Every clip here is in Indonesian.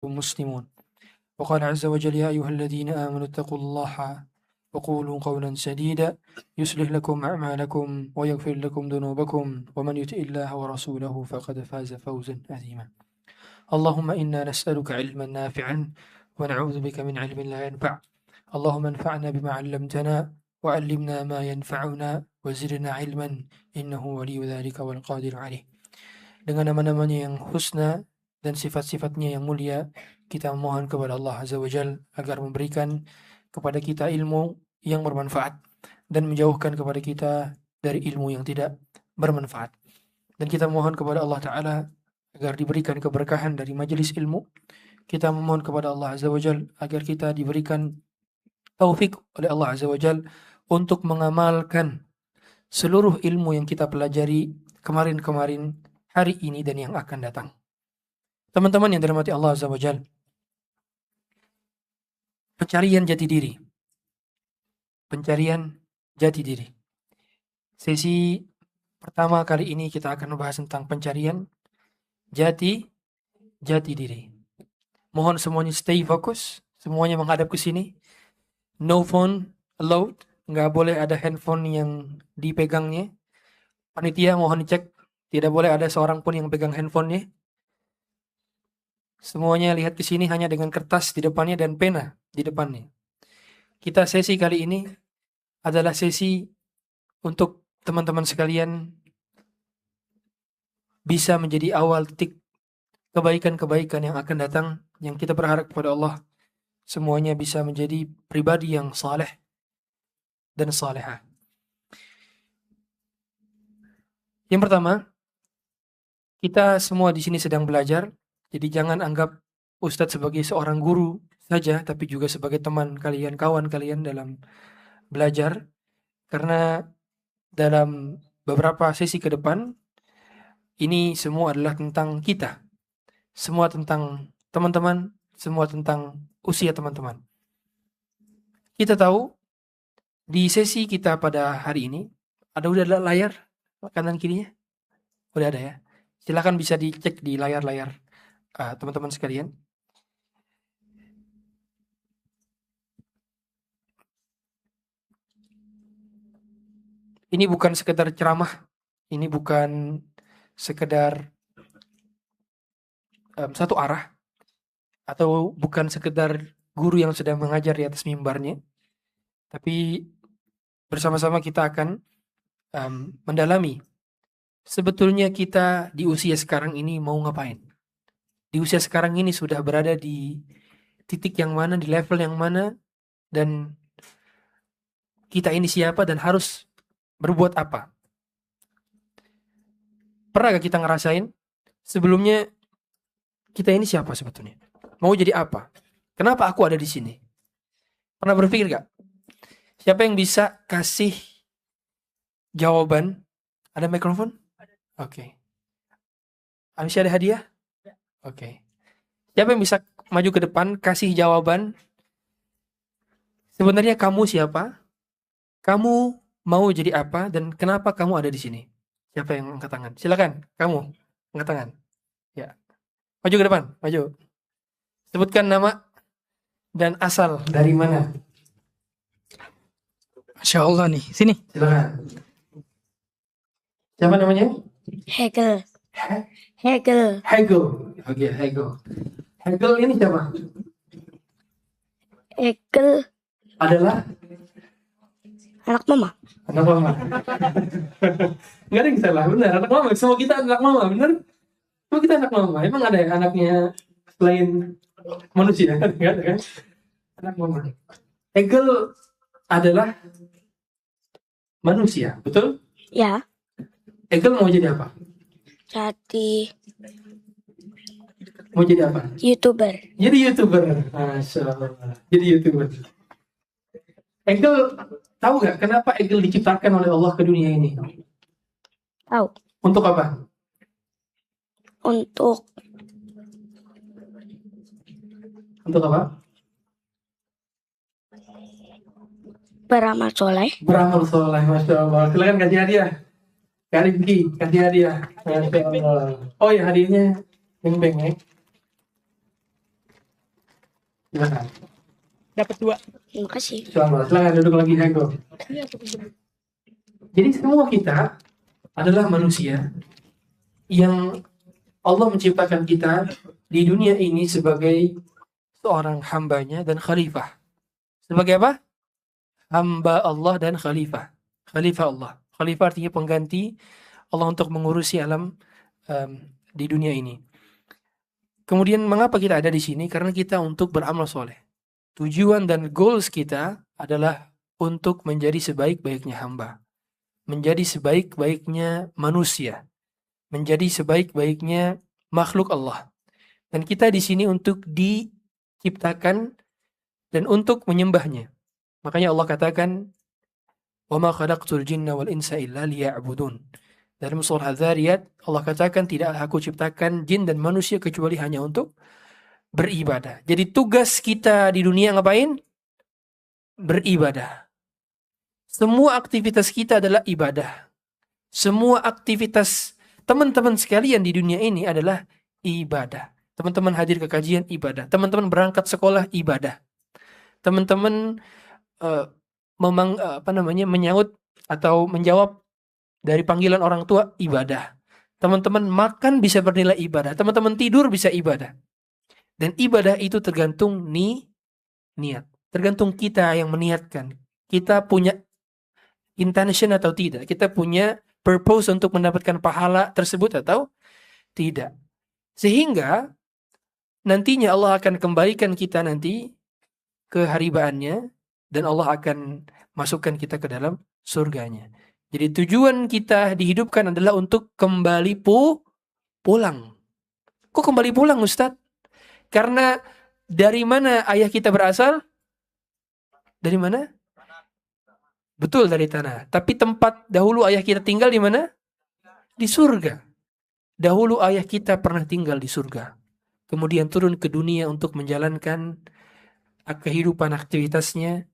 مسلمون. وقال عز وجل: يا أيها الذين آمنوا اتقوا الله وقولوا قولا سديدا يصلح لكم أعمالكم ويغفر لكم ذنوبكم ومن يطع الله ورسوله فقد فاز فوزا عظيما. اللهم إنا نسألك علما نافعا ونعوذ بك من علم لا ينفع. اللهم انفعنا بما علمتنا وعلمنا ما ينفعنا وزدنا علما إنه ولي ذلك والقادر عليه. Dengan nama-namanya yang husna dan sifat-sifatnya yang mulia, kita memohon kepada Allah Azza wa Jal agar memberikan kepada kita ilmu yang bermanfaat dan menjauhkan kepada kita dari ilmu yang tidak bermanfaat. Dan kita mohon kepada Allah Ta'ala agar diberikan keberkahan dari majelis ilmu. Kita memohon kepada Allah Azza wa Jal agar kita diberikan taufik oleh Allah Azza wa Jal untuk mengamalkan seluruh ilmu yang kita pelajari kemarin-kemarin, hari ini dan yang akan datang. Teman-teman yang dirahmati Allah Azza wa Jal, pencarian jati diri. Pencarian jati diri. Sesi pertama kali ini kita akan membahas tentang pencarian jati diri. Mohon semuanya stay fokus, semuanya menghadap ke sini. No phone allowed, nggak boleh ada handphone yang dipegangnya. Panitia mohon dicek, tidak boleh ada seorang pun yang pegang handphonenya. Semuanya lihat ke sini hanya dengan kertas di depannya dan pena di depannya. Kita sesi kali ini adalah sesi untuk teman-teman sekalian bisa menjadi awal titik kebaikan-kebaikan yang akan datang, yang kita berharap kepada Allah semuanya bisa menjadi pribadi yang saleh dan salehah. Yang pertama, kita semua di sini sedang belajar, jadi jangan anggap Ustadz sebagai seorang guru saja, tapi juga sebagai teman kalian, kawan kalian dalam belajar. Karena dalam beberapa sesi ke depan, ini semua adalah tentang kita. Semua tentang teman-teman, semua tentang usia teman-teman. Kita tahu, di sesi kita pada hari ini, udah ada layar kanan kirinya? Udah ada ya? Silakan bisa dicek di layar-layar teman-teman sekalian. Ini bukan sekedar ceramah, ini bukan sekedar satu arah, atau bukan sekedar guru yang sedang mengajar di atas mimbarnya, tapi bersama-sama kita akan mendalami sebetulnya kita di usia sekarang ini mau ngapain. Di usia sekarang ini sudah berada di titik yang mana, di level yang mana, dan kita ini siapa dan harus berbuat apa. Pernah gak kita ngerasain sebelumnya kita ini siapa sebetulnya? Mau jadi apa? Kenapa aku ada di sini? Pernah berpikir gak? Siapa yang bisa kasih jawaban? Ada mikrofon? Oke. Masih ada hadiah? Oke. Siapa yang bisa maju ke depan kasih jawaban? Sebenarnya kamu siapa? Kamu mau jadi apa? Dan kenapa kamu ada di sini? Siapa yang angkat tangan? Silakan, kamu angkat tangan. Ya. Maju ke depan, maju. Sebutkan nama dan asal dari mana. Masya Allah nih, sini. Silakan. Siapa namanya? Hegel. Hegel. Hegel. Oke, Hegel. Hegel ini siapa? Hegel Adalah anak mama. anak mama. Nggak ada yang salah, benar. Anak mama. Semua kita anak mama, benar? Semua kita anak mama. Emang ada yang anaknya selain manusia? Nggak ada kan? Anak mama. Hegel adalah manusia, betul? Ya, Hegel mau jadi apa? jadi Mau jadi apa? YouTuber. Jadi YouTuber. Masya Allah. Jadi YouTuber. Hegel, tahu gak kenapa Hegel diciptakan oleh Allah ke dunia ini? Tahu. Untuk apa? Untuk apa? beramal soleh. Beramal soleh, Masya Allah. Silakan kasih hadiah. Kak Rizky, kasih hadiah. Masya Allah. Oh ya, hadiahnya beng-beng ya. Silakan. Dapat 2. Terima kasih. Insyaallah. Silakan duduk lagi Hego. Jadi semua kita adalah manusia yang Allah menciptakan kita di dunia ini sebagai seorang hambanya dan khalifah. Sebagai apa? Hamba Allah dan khalifah. Khalifah Allah. Khalifah artinya pengganti Allah untuk mengurusi alam di dunia ini. Kemudian mengapa kita ada di sini? Karena kita untuk beramal soleh. Tujuan dan goals kita adalah untuk menjadi sebaik-baiknya hamba. Menjadi sebaik-baiknya manusia. Menjadi sebaik-baiknya makhluk Allah. Dan kita di sini untuk diciptakan dan untuk menyembahnya. Makanya Allah katakan, وَمَا خَلَقْتُ الْجِنَّ وَالْإِنسَ إِلَّا لِيَعْبُدُونَ. Dalam surah Al-Dzariyat, Allah katakan tidaklah aku ciptakan jin dan manusia kecuali hanya untuk beribadah. Jadi tugas kita di dunia ngapain? Beribadah. Semua aktivitas kita adalah ibadah. Semua aktivitas teman-teman sekalian di dunia ini adalah ibadah. Teman-teman hadir ke kajian, ibadah. Teman-teman berangkat sekolah, ibadah. Teman-teman menyaut atau menjawab dari panggilan orang tua, ibadah. Teman-teman makan bisa bernilai ibadah. Teman-teman tidur bisa ibadah. Dan ibadah itu tergantung niat. Tergantung kita yang meniatkan. Kita punya intention atau tidak. Kita punya purpose untuk mendapatkan pahala tersebut atau tidak. Sehingga nantinya Allah akan kembalikan kita nanti ke haribaannya dan Allah akan masukkan kita ke dalam surganya. Jadi tujuan kita dihidupkan adalah untuk kembali pulang. Kok kembali pulang, Ustadz? Karena dari mana ayah kita berasal? Dari mana? Betul, dari tanah. Tapi tempat dahulu ayah kita tinggal di mana? Di surga. Dahulu ayah kita pernah tinggal di surga. Kemudian turun ke dunia untuk menjalankan kehidupan aktivitasnya.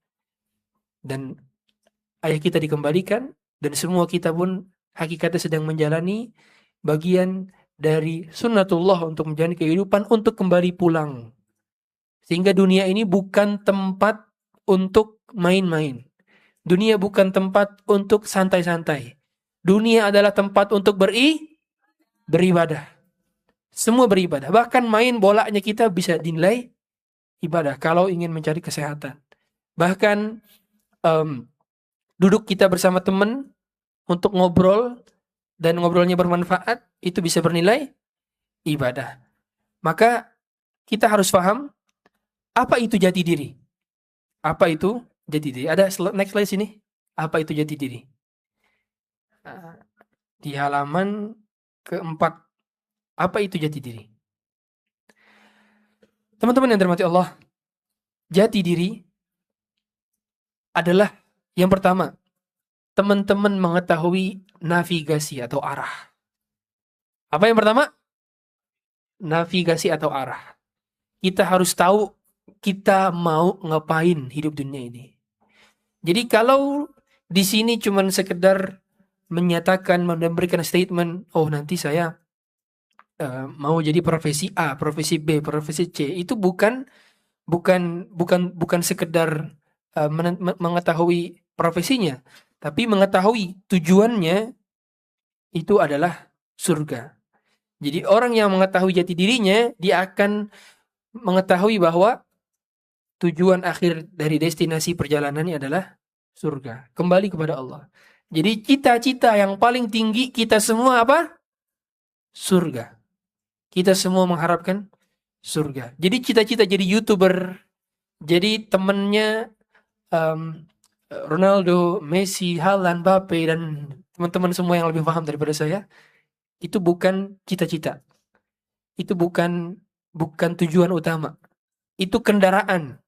Dan ayah kita dikembalikan. Dan semua kita pun hakikatnya sedang menjalani bagian dari sunnatullah untuk menjalani kehidupan untuk kembali pulang. Sehingga dunia ini bukan tempat untuk main-main. Dunia bukan tempat untuk santai-santai. Dunia adalah tempat untuk beribadah. Semua beribadah. Bahkan main bolanya kita bisa dinilai ibadah kalau ingin mencari kesehatan. Bahkan duduk kita bersama teman untuk ngobrol dan ngobrolnya bermanfaat, itu bisa bernilai ibadah. Maka kita harus paham apa itu jati diri. Apa itu jati diri? Ada next slide sini. Apa itu jati diri? Di halaman keempat. Apa itu jati diri? Teman-teman yang dirahmati Allah, jati diri adalah yang pertama, teman-teman mengetahui navigasi atau arah. Apa yang pertama? Navigasi atau arah. Kita harus tahu kita mau ngapain hidup dunia ini. Jadi kalau di sini cuma sekedar menyatakan, memberikan statement, oh nanti saya mau jadi profesi A, profesi B, profesi C, itu bukan sekedar mengetahui profesinya, tapi mengetahui tujuannya itu adalah surga. Jadi orang yang mengetahui jati dirinya, dia akan mengetahui bahwa tujuan akhir dari destinasi perjalanannya adalah surga. Kembali kepada Allah. Jadi cita-cita yang paling tinggi kita semua apa? Surga. Kita semua mengharapkan surga. Jadi cita-cita jadi YouTuber, jadi temennya Ronaldo, Messi, Haaland, Mbappe, dan teman-teman semua yang lebih paham daripada saya, itu bukan cita-cita. Itu bukan tujuan utama. Itu kendaraan.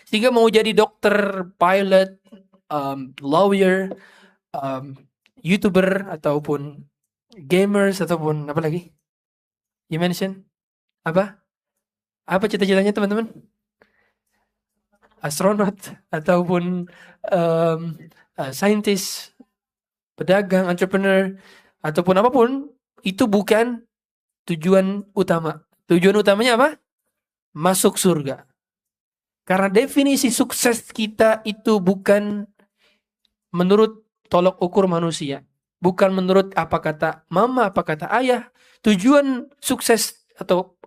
Sehingga mau jadi dokter, pilot, lawyer, YouTuber, ataupun gamers, ataupun apa lagi? You mention? Apa? Apa cita-citanya teman-teman? Astronot, ataupun scientist, pedagang, entrepreneur, ataupun apapun, itu bukan tujuan utama. Tujuan utamanya apa? Masuk surga. Karena definisi sukses kita itu bukan menurut tolok ukur manusia. Bukan menurut apa kata mama, apa kata ayah. Tujuan sukses atau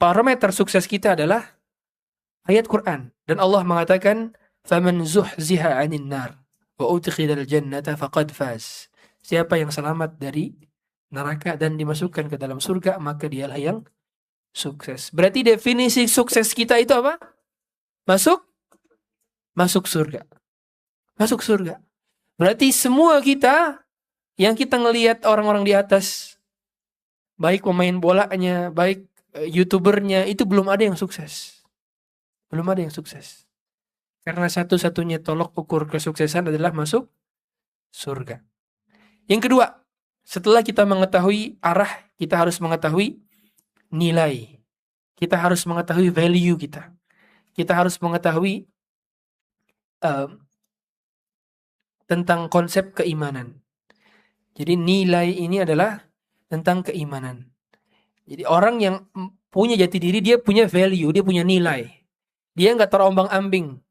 parameter sukses kita adalah ayat Quran. Dan Allah mengatakan, "Faman zuhziha 'anil nar wa udkhilal jannata faqad faz." Siapa yang selamat dari neraka dan dimasukkan ke dalam surga, maka dialah yang sukses. Berarti definisi sukses kita itu apa? Masuk surga. Masuk surga. Berarti semua kita yang kita ngelihat orang-orang di atas, baik pemain bolanya, baik YouTubernya, itu belum ada yang sukses. Belum ada yang sukses. Karena satu-satunya tolok ukur kesuksesan adalah masuk surga. Yang kedua, setelah kita mengetahui arah, kita harus mengetahui nilai. Kita harus mengetahui value kita. Kita harus mengetahui tentang konsep keimanan. Jadi nilai ini adalah tentang keimanan. Jadi orang yang punya jati diri, dia punya value, dia punya nilai. Dia nggak terombang-ambing.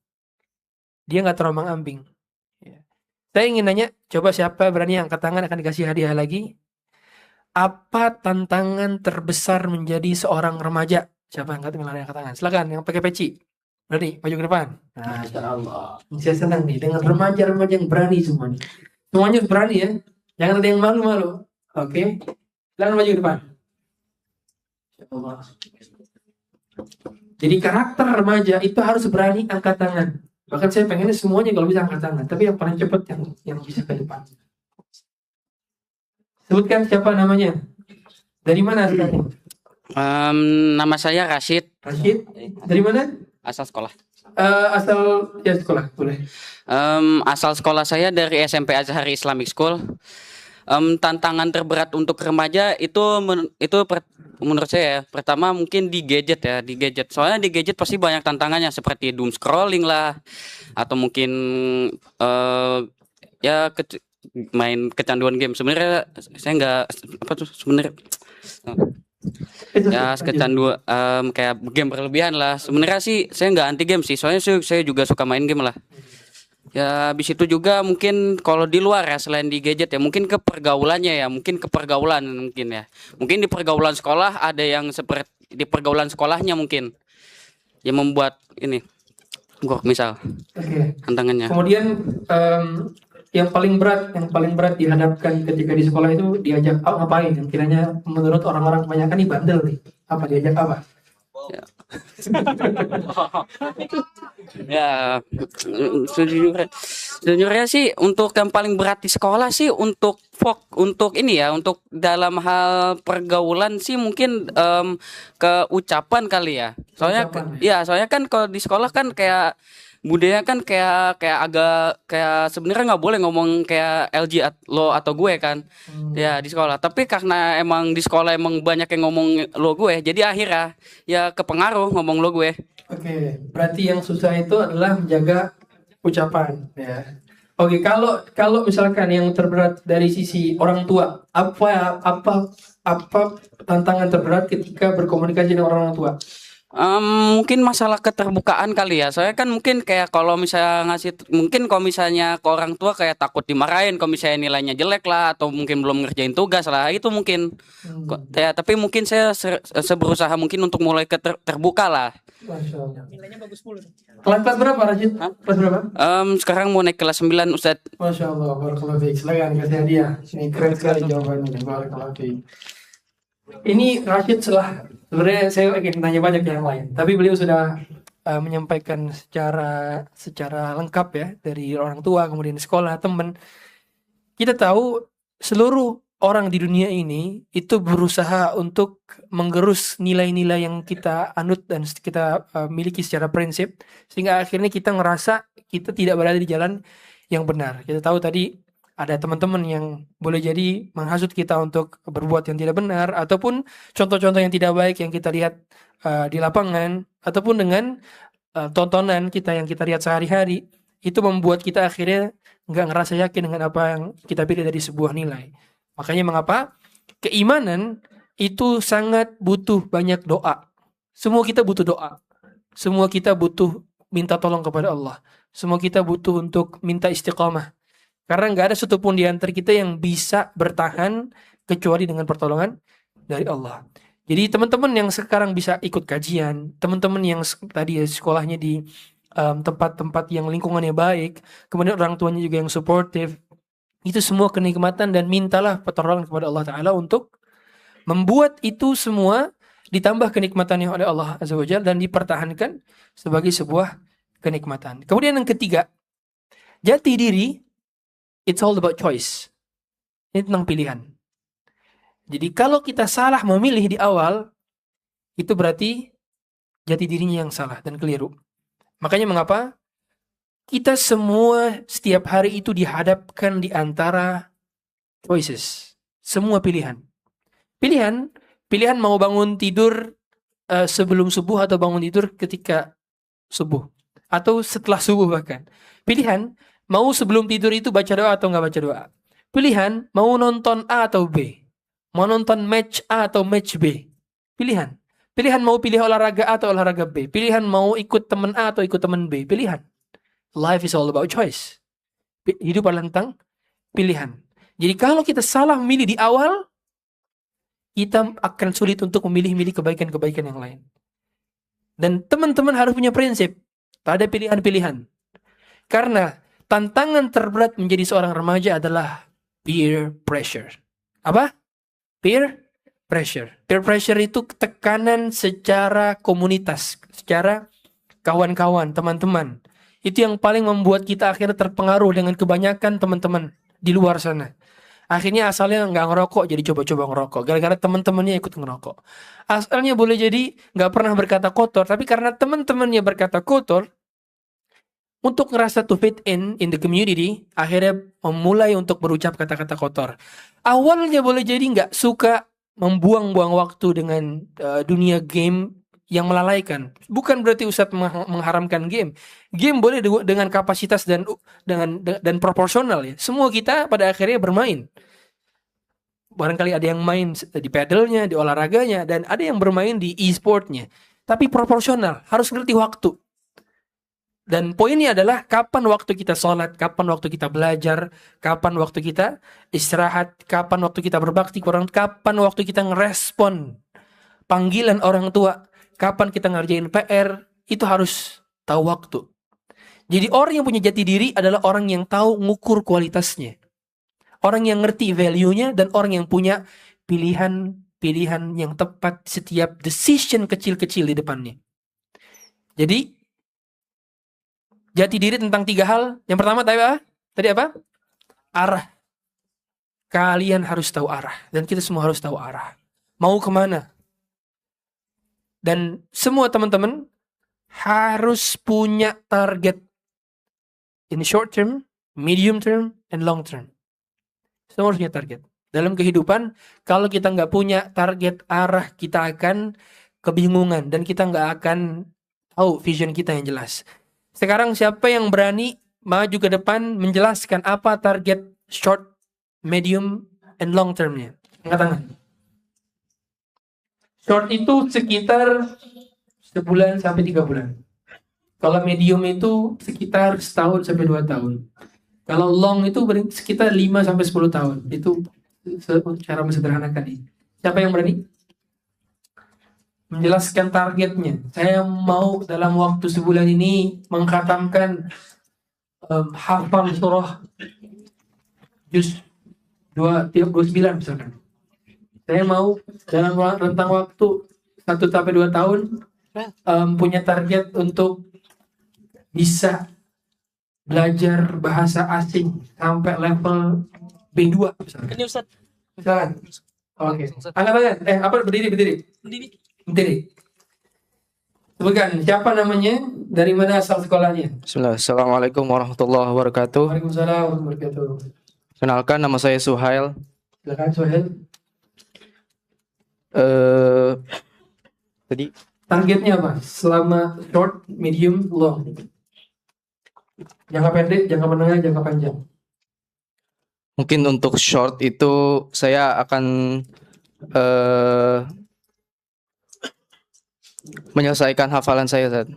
Saya ingin nanya, coba siapa berani angkat tangan, akan dikasih hadiah lagi. Apa tantangan terbesar menjadi seorang remaja? Siapa yang angkat tangan? Silakan, yang pakai peci. Berani, maju ke depan. Nah, insyaallah. Saya senang nih dengan remaja-remaja yang berani semua nih. Semuanya berani ya. Jangan ada yang malu-malu. Oke. Silakan maju ke depan. Insyaallah. Jadi karakter remaja itu harus berani angkat tangan. Bahkan saya pengennya semuanya kalau bisa angkat tangan. Tapi yang paling cepat yang bisa ke depan. Sebutkan siapa namanya. Dari mana asalnya? Nama saya Rashid. Rashid. Dari mana? Asal sekolah. Asal ya sekolah boleh. Asal sekolah saya dari SMP Azhar Islamic School. Tantangan terberat untuk remaja itu menurut saya ya, pertama mungkin di gadget. Soalnya di gadget pasti banyak tantangannya seperti doom scrolling lah, atau mungkin main kecanduan game. Sebenarnya saya nggak sebenarnya ya kecanduan kayak game berlebihan lah. Sebenarnya sih saya nggak anti game sih, soalnya saya juga suka main game lah. Ya habis itu juga mungkin kalau di luar ya, selain di gadget ya, mungkin ke pergaulannya ya, mungkin di pergaulan sekolah ada yang seperti di pergaulan sekolahnya mungkin yang membuat ini misal tantangannya. Kemudian yang paling berat dihadapkan ketika di sekolah itu diajak ngapain? Yang kiranya menurut orang-orang kebanyakan nih bandel nih. Apa diajak apa? Ya, sejujurnya sih untuk yang paling berat di sekolah sih untuk ini ya, untuk dalam hal pergaulan sih mungkin ke ucapan kali ya. Soalnya kan kalau di sekolah kan kayak budaya kan kayak agak kayak sebenarnya nggak boleh ngomong kayak LG lo atau gue kan. Ya di sekolah, tapi karena emang di sekolah emang banyak yang ngomong lo gue, jadi akhirnya ya kepengaruh ngomong lo gue. Oke, berarti yang susah itu adalah menjaga ucapan ya. Oke, kalau misalkan yang terberat dari sisi orang tua, apa tantangan terberat ketika berkomunikasi dengan orang tua? Mungkin masalah keterbukaan kali ya. Soalnya kan mungkin kayak kalau misalnya kalau misalnya ke orang tua kayak takut dimarahin kalau misalnya nilainya jelek lah, atau mungkin belum ngerjain tugas lah, itu mungkin ya. Tapi mungkin saya berusaha mungkin untuk mulai terbuka lah. Nilainya bagus 10. Kelas berapa Rashid? Kelas berapa? Sekarang mau naik kelas 9 Ustaz. Masya Allah, barakallahu fiik. Silakan kasih hadiah. Ini keren sekali jawabannya. Barakallahu fiik. Ini Rashid sebenarnya saya ingin tanya banyak yang lain, tapi beliau sudah menyampaikan secara lengkap ya, dari orang tua, kemudian sekolah, teman. Kita tahu seluruh orang di dunia ini itu berusaha untuk menggerus nilai-nilai yang kita anut dan kita miliki secara prinsip, sehingga akhirnya kita ngerasa kita tidak berada di jalan yang benar. Kita tahu tadi ada teman-teman yang boleh jadi menghasut kita untuk berbuat yang tidak benar, ataupun contoh-contoh yang tidak baik yang kita lihat di lapangan, ataupun dengan tontonan kita yang kita lihat sehari-hari, itu membuat kita akhirnya nggak ngerasa yakin dengan apa yang kita pilih dari sebuah nilai. Makanya mengapa keimanan itu sangat butuh banyak doa. Semua kita butuh doa. Semua kita butuh minta tolong kepada Allah. Semua kita butuh untuk minta istiqamah. Karena nggak ada satupun di antara kita yang bisa bertahan kecuali dengan pertolongan dari Allah. Jadi teman-teman yang sekarang bisa ikut kajian, teman-teman yang tadi sekolahnya di tempat-tempat yang lingkungannya baik, kemudian orang tuanya juga yang suportif, itu semua kenikmatan, dan mintalah pertolongan kepada Allah Ta'ala untuk membuat itu semua ditambah kenikmatannya oleh Allah Azza wa Jalla dan dipertahankan sebagai sebuah kenikmatan. Kemudian yang ketiga, jati diri, it's all about choice. Ini tentang pilihan. Jadi kalau kita salah memilih di awal, itu berarti jati dirinya yang salah dan keliru. Makanya mengapa kita semua setiap hari itu dihadapkan di antara choices. Semua pilihan. Pilihan mau bangun tidur sebelum subuh atau bangun tidur ketika subuh. Atau setelah subuh bahkan. Pilihan mau sebelum tidur itu baca doa atau nggak baca doa. Pilihan mau nonton A atau B. Mau nonton match A atau match B. Pilihan. Pilihan mau pilih olahraga A atau olahraga B. Pilihan mau ikut teman A atau ikut teman B. Pilihan. Life is all about choice. Hidup adalah tentang pilihan. Jadi kalau kita salah memilih di awal, kita akan sulit untuk memilih kebaikan-kebaikan yang lain. Dan teman-teman harus punya prinsip pada pilihan-pilihan. Karena tantangan terberat menjadi seorang remaja adalah peer pressure. Apa? Peer pressure. Peer pressure itu tekanan secara komunitas, secara kawan-kawan, teman-teman. Itu yang paling membuat kita akhirnya terpengaruh dengan kebanyakan teman-teman di luar sana. Akhirnya asalnya nggak ngerokok jadi coba-coba ngerokok. Gara-gara teman-temannya ikut ngerokok. Asalnya boleh jadi nggak pernah berkata kotor, tapi karena teman-temannya berkata kotor, untuk ngerasa to fit in the community, akhirnya memulai untuk berucap kata-kata kotor. Awalnya boleh jadi nggak suka membuang-buang waktu dengan dunia game yang melalaikan. Bukan berarti Ustadz mengharamkan game. Game boleh dengan kapasitas dan proporsional ya. Semua kita pada akhirnya bermain. Barangkali ada yang main di paddle-nya, di olahraganya, dan ada yang bermain di e-sportnya. Tapi proporsional, harus ngerti waktu. Dan poinnya adalah kapan waktu kita sholat, kapan waktu kita belajar, kapan waktu kita istirahat, kapan waktu kita berbakti ke orang, kapan waktu kita ngerespon panggilan orang tua, kapan kita ngerjain PR, itu harus tahu waktu. Jadi orang yang punya jati diri adalah orang yang tahu ngukur kualitasnya. Orang yang ngerti value-nya dan orang yang punya pilihan yang tepat setiap decision kecil-kecil di depannya. Jadi jati diri tentang 3 hal. Yang pertama tadi apa? Arah. Kalian harus tahu arah. Dan kita semua harus tahu arah. Mau kemana? Dan semua teman-teman harus punya target. In short term, medium term, and long term. Semua harus punya target. Dalam kehidupan, kalau kita nggak punya target arah, kita akan kebingungan. Dan kita nggak akan tahu vision kita yang jelas. Sekarang siapa yang berani maju ke depan menjelaskan apa target short, medium, and long termnya? Angkat tangan. Short itu sekitar sebulan sampai 3 bulan. Kalau medium itu sekitar setahun sampai 2 tahun. Kalau long itu sekitar 5 sampai 10 tahun. Itu cara sederhanakan ini. Siapa yang berani menjelaskan targetnya? Saya mau dalam waktu sebulan ini mengkhatamkan hafal surah juz 29 misalkan. Saya mau dalam rentang waktu 1 sampai 2 tahun punya target untuk bisa belajar bahasa asing sampai level B2 misalkan. Ini Ustaz. Misalkan. Oke. Angkat tangan. Berdiri. Sebutkan siapa namanya, dari mana asal sekolahnya. Bismillah. Assalamualaikum warahmatullahi wabarakatuh. Waalaikumsalam warahmatullahi wabarakatuh. Kenalkan, nama saya Suhail. Silakan Sohel. Tadi Targetnya apa? Selama short, medium, long. Jangka pendek, jangka menengah, jangka panjang. mungkin untuk short itu saya akan menyelesaikan hafalan saya Ustaz.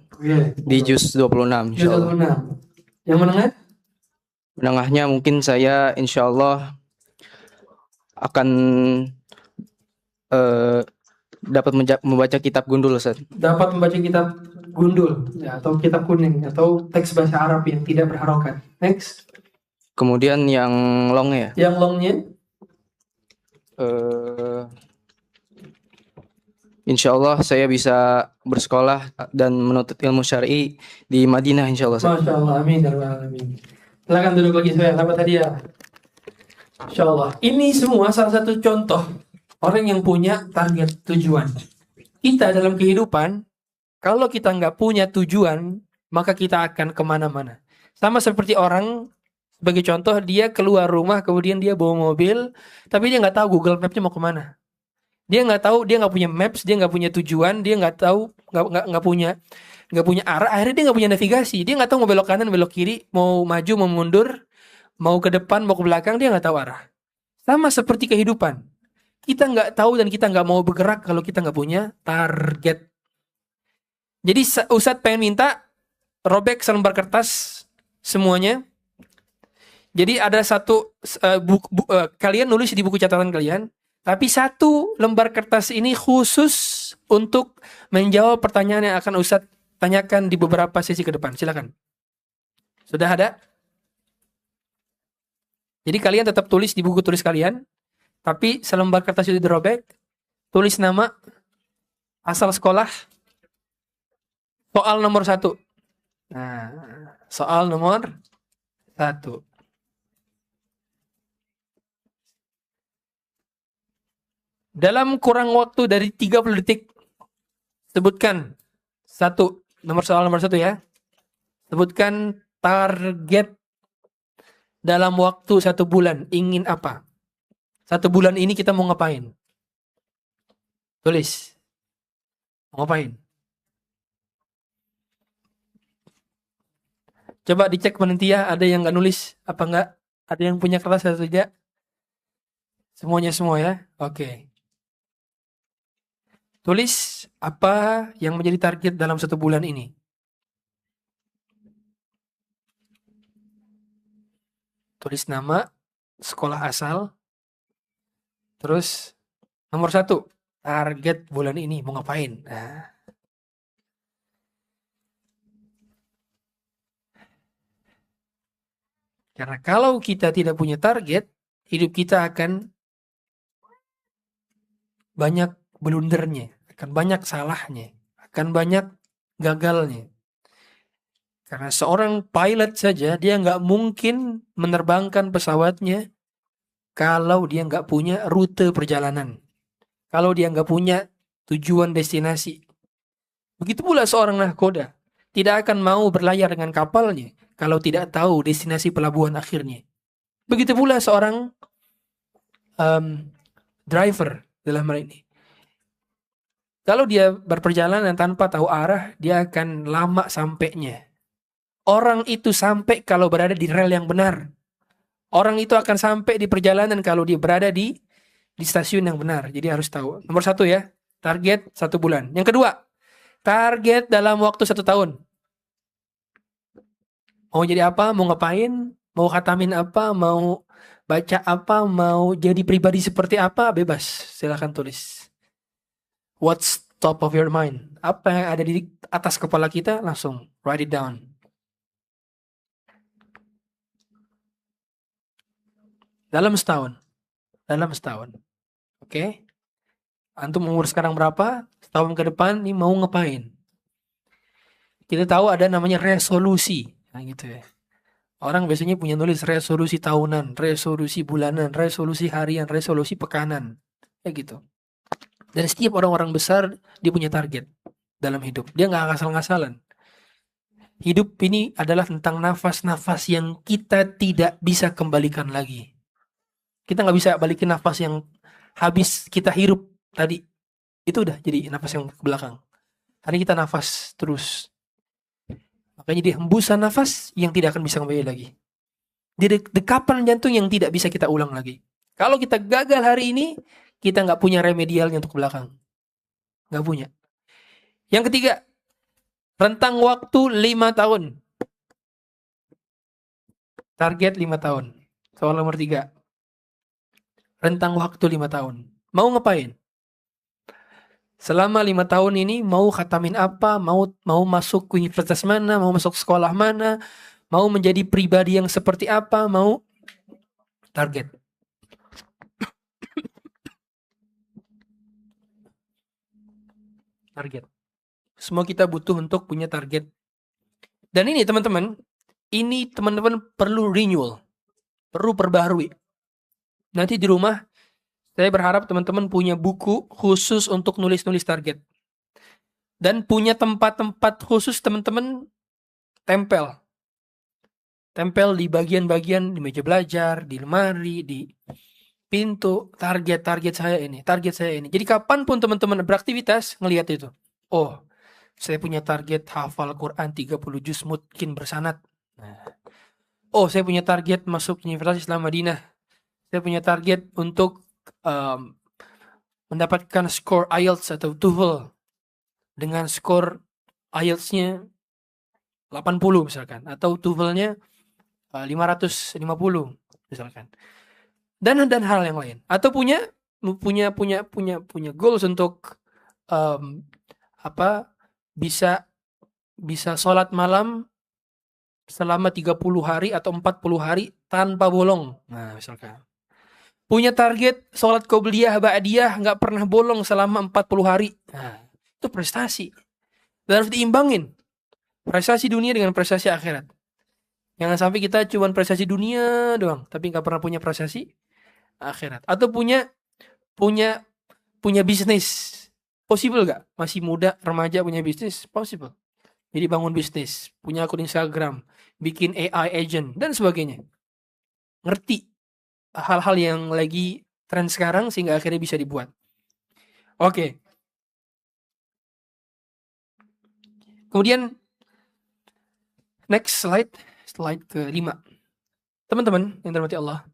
Di juz 26 Juz insyaallah. 26. Yang menengah? Menengahnya mungkin saya insyaallah akan dapat membaca kitab Gundul Ustaz. Dapat membaca kitab Gundul ya, atau kitab kuning atau teks bahasa Arab yang tidak berharokat. Next. Kemudian yang longnya Yang longnya? Insyaallah saya bisa bersekolah dan menuntut ilmu syar'i di Madinah insyaallah Ustaz. Masya Allah, amin ya rabbal alamin. Silakan duduk lagi saya, dapat hadiah. Insya Allah. Ini semua salah satu contoh orang yang punya target tujuan. Kita dalam kehidupan, kalau kita nggak punya tujuan, maka kita akan kemana-mana. Sama seperti orang, sebagai contoh, dia keluar rumah, kemudian dia bawa mobil, tapi dia nggak tahu Google Maps-nya mau kemana. Dia nggak tahu, dia nggak punya maps, dia nggak punya tujuan, dia nggak tahu, nggak punya arah. Akhirnya dia nggak punya navigasi, dia nggak tahu mau belok kanan, belok kiri, mau maju, mau mundur, mau ke depan, mau ke belakang, dia nggak tahu arah. Sama seperti kehidupan, kita nggak tahu dan kita nggak mau bergerak kalau kita nggak punya target. Jadi Ustadz pengen minta robek selembar kertas semuanya. Jadi ada satu kalian nulis di buku catatan kalian. Tapi satu lembar kertas ini khusus untuk menjawab pertanyaan yang akan Ustadz tanyakan di beberapa sesi ke depan. Silakan. Sudah ada? Jadi kalian tetap tulis di buku tulis kalian. Tapi selembar kertas itu dirobek. Tulis nama, asal sekolah, soal nomor 1. Nah, soal nomor 1. Dalam kurang waktu dari 30 detik, sebutkan soal nomor 1 ya. Sebutkan target dalam waktu 1 bulan, ingin apa? 1 bulan ini kita mau ngapain? Tulis. Mau ngapain? Coba dicek panitia, ada yang nggak nulis apa nggak? Ada yang punya kertas atau tidak? Semuanya semua ya? Oke. Tulis apa yang menjadi target dalam 1 bulan ini. Tulis nama, sekolah asal, terus nomor 1, target bulan ini mau ngapain. Nah. Karena kalau kita tidak punya target, hidup kita akan banyak blundernya, akan banyak salahnya, akan banyak gagalnya. Karena seorang pilot saja, dia nggak mungkin menerbangkan pesawatnya kalau dia nggak punya rute perjalanan. Kalau dia nggak punya tujuan destinasi. Begitu pula seorang nahkoda, tidak akan mau berlayar dengan kapalnya kalau tidak tahu destinasi pelabuhan akhirnya. Begitu pula seorang driver dalam hal ini. Kalau dia berperjalanan tanpa tahu arah, dia akan lama sampainya. Orang itu sampai kalau berada di rel yang benar. Orang itu akan sampai di perjalanan kalau dia berada di stasiun yang benar. Jadi harus tahu. Nomor 1 ya, target 1 bulan. Yang kedua, target dalam waktu 1 tahun. Mau jadi apa? Mau ngapain? Mau khatamin apa? Mau baca apa? Mau jadi pribadi seperti apa? Bebas. Silakan tulis. What's top of your mind? Apa yang ada di atas kepala kita? Langsung write it down. Dalam setahun. Oke? Antum umur sekarang berapa? Setahun ke depan ini mau ngapain? Kita tahu ada namanya resolusi. Nah gitu ya. Orang biasanya punya nulis resolusi tahunan, resolusi bulanan, resolusi harian, resolusi pekanan. Kayak gitu. Dan setiap orang-orang besar dia punya target dalam hidup. Dia nggak ngasal-ngasalan. Hidup ini adalah tentang nafas-nafas yang kita tidak bisa kembalikan lagi. Kita nggak bisa balikin nafas yang habis kita hirup tadi. Itu udah jadi nafas yang ke belakang. Hari kita nafas terus. Makanya dia hembusan nafas yang tidak akan bisa kembali lagi. Dia dekapan jantung yang tidak bisa kita ulang lagi. Kalau kita gagal hari ini, kita nggak punya remedialnya untuk belakang. Nggak punya. Yang ketiga, rentang waktu 5 tahun. Target 5 tahun. Soal nomor 3. Rentang waktu 5 tahun. Mau ngapain? Selama 5 tahun ini mau khatamin apa? Mau masuk universitas mana? Mau masuk sekolah mana? Mau menjadi pribadi yang seperti apa? Mau target. Target. Semua kita butuh untuk punya target. Dan ini teman-teman perlu renewal. Perlu perbaharui. Nanti di rumah, saya berharap teman-teman punya buku khusus untuk nulis-nulis target. Dan punya tempat-tempat khusus teman-teman tempel. Tempel di bagian-bagian, di meja belajar, di lemari, di pintu, target saya ini, target saya ini. Jadi kapanpun teman-teman beraktivitas, ngelihat itu. Oh, saya punya target hafal Quran 30 juz mungkin bersanad. Nah. Oh, saya punya target masuk Universitas Islam Madinah. Saya punya target untuk mendapatkan skor IELTS atau TOEFL dengan skor IELTS-nya 80 misalkan, atau TOEFL-nya 550 misalkan. Dan hal yang lain. Atau punya goals untuk bisa sholat malam selama 30 hari atau 40 hari tanpa bolong. Nah, misalkan. Punya target sholat qobliyah ba'diyah nggak pernah bolong selama 40 hari. Nah, itu prestasi. Dan harus diimbangin. Prestasi dunia dengan prestasi akhirat. Jangan sampai kita cuma prestasi dunia doang, tapi nggak pernah punya prestasi akhirat. Atau punya bisnis. Possible nggak? Masih muda, remaja punya bisnis? Possible. Jadi bangun bisnis, punya akun Instagram, bikin AI agent, dan sebagainya. Ngerti hal-hal yang lagi tren sekarang sehingga akhirnya bisa dibuat. Oke. Kemudian next slide ke-5. Teman-teman yang dirahmati Allah.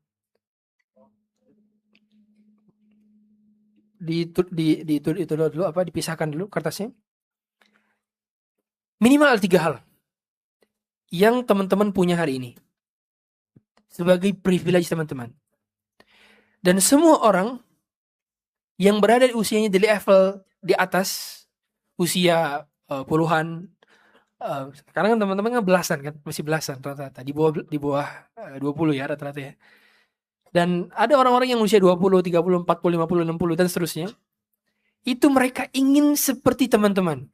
Dipisahkan dulu kertasnya. Minimal 3 hal yang teman-teman punya hari ini sebagai privilege teman-teman. Dan semua orang yang berada di usianya di level di atas usia puluhan, sekarang kan teman-teman kan belasan kan, masih belasan rata-rata, di bawah 20 ya rata-rata ya. Dan ada orang-orang yang usia 20, 30, 40, 50, 60 dan seterusnya. Itu mereka ingin seperti teman-teman.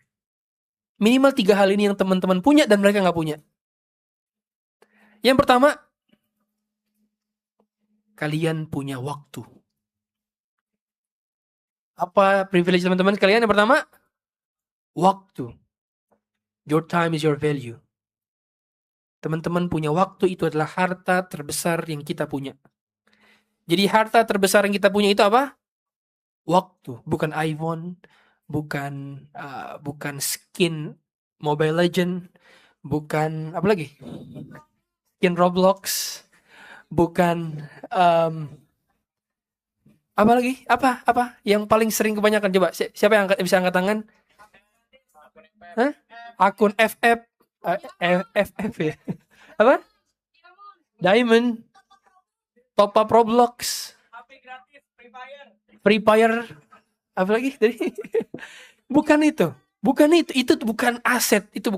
Minimal 3 hal ini yang teman-teman punya dan mereka nggak punya. Yang pertama, kalian punya waktu. Apa privilege teman-teman kalian? Yang pertama, waktu. Your time is your value. Teman-teman punya waktu, itu adalah harta terbesar yang kita punya. Jadi harta terbesar yang kita punya itu apa? Waktu. Bukan iPhone, bukan skin Mobile Legend, bukan apa lagi? Skin Roblox, bukan apa lagi? Apa? Yang paling sering kebanyakan, coba siapa yang bisa angkat tangan? Hah? Akun FF ya. Apa? Diamond. Top up Roblox. Free Fire. Apa lagi tadi? Bukan itu. Itu bukan aset. Itu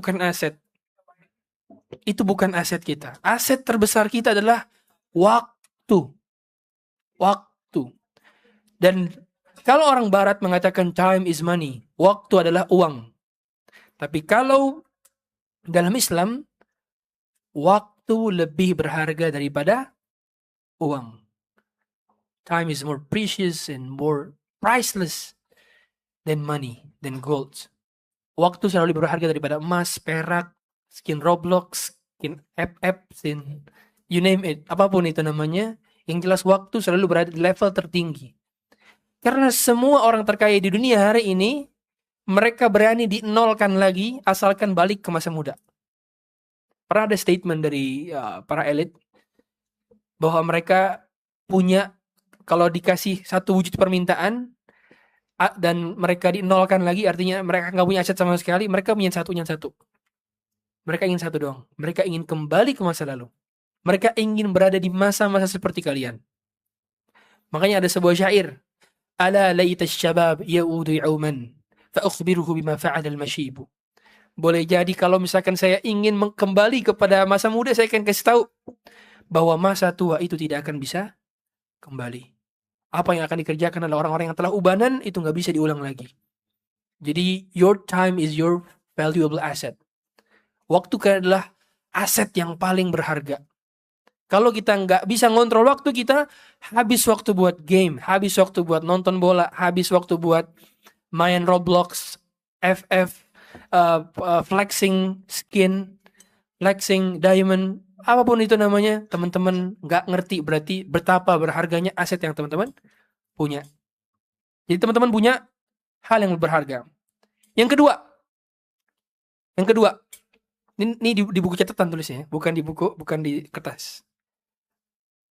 bukan aset kita. Aset terbesar kita adalah waktu. Dan kalau orang barat mengatakan time is money, waktu adalah uang. Tapi kalau dalam Islam, waktu lebih berharga daripada uang. Time is more precious and more priceless than money, than gold. Waktu selalu lebih berharga daripada emas, perak, skin Roblox, skin FF, skin you name it, apapun itu namanya. Yang jelas waktu selalu berada di level tertinggi. Karena semua orang terkaya di dunia hari ini, mereka berani dinolkan lagi asalkan balik ke masa muda. Pernah ada statement dari para elit bahwa mereka punya, kalau dikasih satu wujud permintaan, dan mereka dinolkan lagi, artinya mereka nggak punya aset sama sekali, mereka punya satu. Mereka ingin satu doang. Mereka ingin kembali ke masa lalu. Mereka ingin berada di masa-masa seperti kalian. Makanya ada sebuah syair. Ala laita syabab ya'udu yauman fa ukhbiruhu bima fa'ala al-mashibu. Boleh jadi kalau misalkan saya ingin kembali kepada masa muda, saya akan kasih tahu bahwa masa tua itu tidak akan bisa kembali. Apa yang akan dikerjakan oleh orang-orang yang telah ubanan itu nggak bisa diulang lagi. Jadi your time is your valuable asset. Waktu adalah aset yang paling berharga. Kalau kita nggak bisa ngontrol waktu kita, habis waktu buat game, habis waktu buat nonton bola, habis waktu buat main Roblox, FF, flexing skin, flexing diamond, apapun itu namanya, teman-teman nggak ngerti berarti betapa berharganya aset yang teman-teman punya. Jadi teman-teman punya hal yang berharga. Yang kedua, ini di buku catatan tulisnya, bukan di kertas.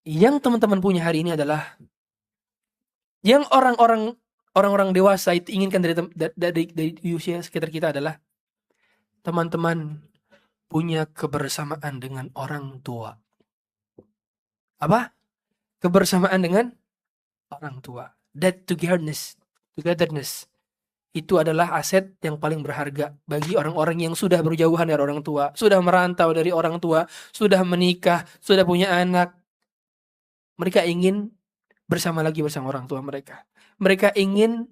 Yang teman-teman punya hari ini adalah yang orang-orang dewasa itu inginkan dari usia sekitar kita adalah teman-teman punya kebersamaan dengan orang tua. Apa? Kebersamaan dengan orang tua. That togetherness itu adalah aset yang paling berharga bagi orang-orang yang sudah berjauhan dari orang tua, sudah merantau dari orang tua, sudah menikah, sudah punya anak. Mereka ingin bersama orang tua mereka. Mereka ingin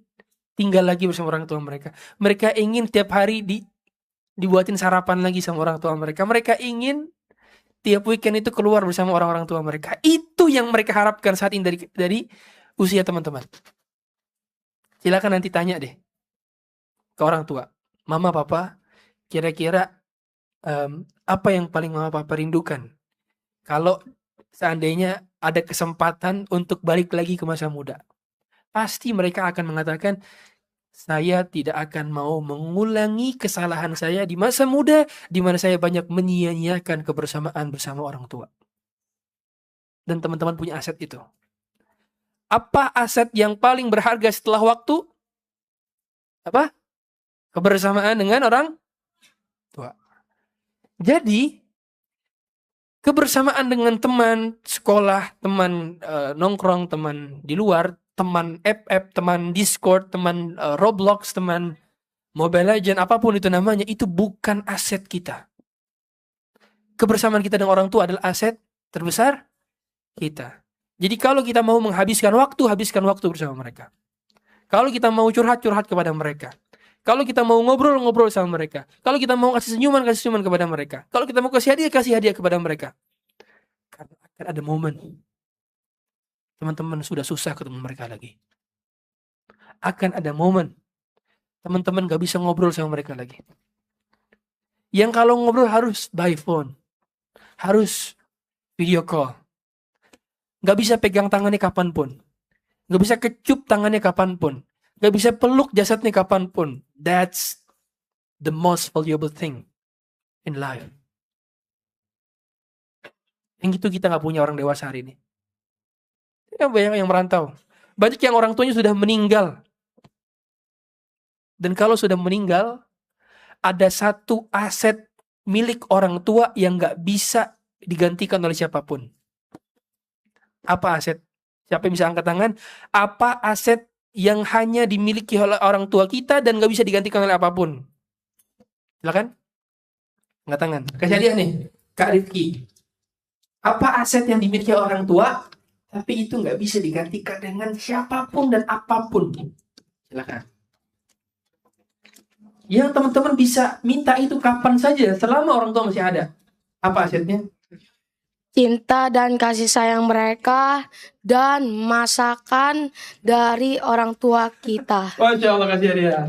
tinggal lagi bersama orang tua mereka. Mereka ingin tiap hari dibuatin sarapan lagi sama orang tua mereka. Mereka ingin tiap weekend itu keluar bersama orang-orang tua mereka. Itu yang mereka harapkan saat ini dari usia teman-teman. Silakan nanti tanya deh ke orang tua, mama papa, kira-kira apa yang paling mama papa rindukan kalau seandainya ada kesempatan untuk balik lagi ke masa muda? Pasti mereka akan mengatakan, saya tidak akan mau mengulangi kesalahan saya di masa muda di mana saya banyak menyia-nyiakan kebersamaan bersama orang tua. Dan teman-teman punya aset itu. Apa aset yang paling berharga setelah waktu? Apa? Kebersamaan dengan orang tua. Jadi, kebersamaan dengan teman sekolah, teman nongkrong, teman di luar, teman FF, teman Discord, teman Roblox, teman Mobile Legends, apapun itu namanya, itu bukan aset kita. Kebersamaan kita dengan orang tua adalah aset terbesar kita. Jadi kalau kita mau menghabiskan waktu bersama mereka. Kalau kita mau curhat kepada mereka. Kalau kita mau ngobrol sama mereka. Kalau kita mau kasih senyuman kepada mereka. Kalau kita mau kasih hadiah kepada mereka. Karena akan ada momen teman-teman sudah susah ketemu mereka lagi. Akan ada momen teman-teman gak bisa ngobrol sama mereka lagi. Yang kalau ngobrol harus by phone. Harus video call. Gak bisa pegang tangannya kapanpun. Gak bisa kecup tangannya kapanpun. Gak bisa peluk jasadnya kapanpun. That's the most valuable thing in life. Yang itu kita gak punya orang dewasa hari ini. Banyak yang merantau. Banyak yang orang tuanya sudah meninggal. Dan kalau sudah meninggal, ada satu aset milik orang tua yang gak bisa digantikan oleh siapapun. Apa aset? Siapa yang bisa angkat tangan? Apa aset yang hanya dimiliki oleh orang tua kita dan gak bisa digantikan oleh apapun? Silakan. Angkat tangan. Kasih hadiah nih, Kak Rifki. Apa aset yang dimiliki orang tua, tapi itu gak bisa digantikan dengan siapapun dan apapun? Silakan. Yang teman-teman bisa minta itu kapan saja, selama orang tua masih ada. Apa asetnya? Cinta dan kasih sayang mereka dan masakan dari orang tua kita. Masya Allah, kasih hadiah.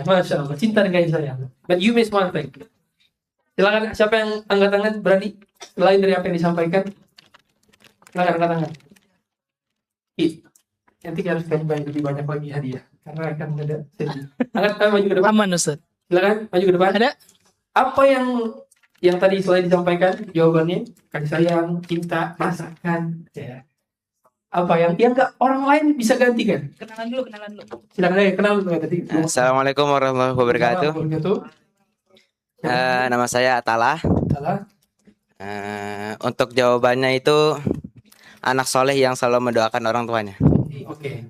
Masya Allah, cinta dan kasih sayang. But you miss one thing. Silakan, siapa yang angkat tangan berani selain dari apa yang disampaikan? Silakan angkat tangan. Nanti harus lebih banyak lagi hadiah karena akan ada sesi. Angkat tangan, maju ke depan. Aman Ustaz. Silakan maju ke depan. Ada? Apa yang tadi selain disampaikan jawabannya, kasih sayang, cinta, masakan, ya. Apa yang nggak orang lain bisa gantikan? Kenalan dulu. Silakan aja kenal dulu tadi. Assalamualaikum warahmatullahi wabarakatuh. Nama saya Atala. Salah. Untuk jawabannya itu anak soleh yang selalu mendoakan orang tuanya. Oke.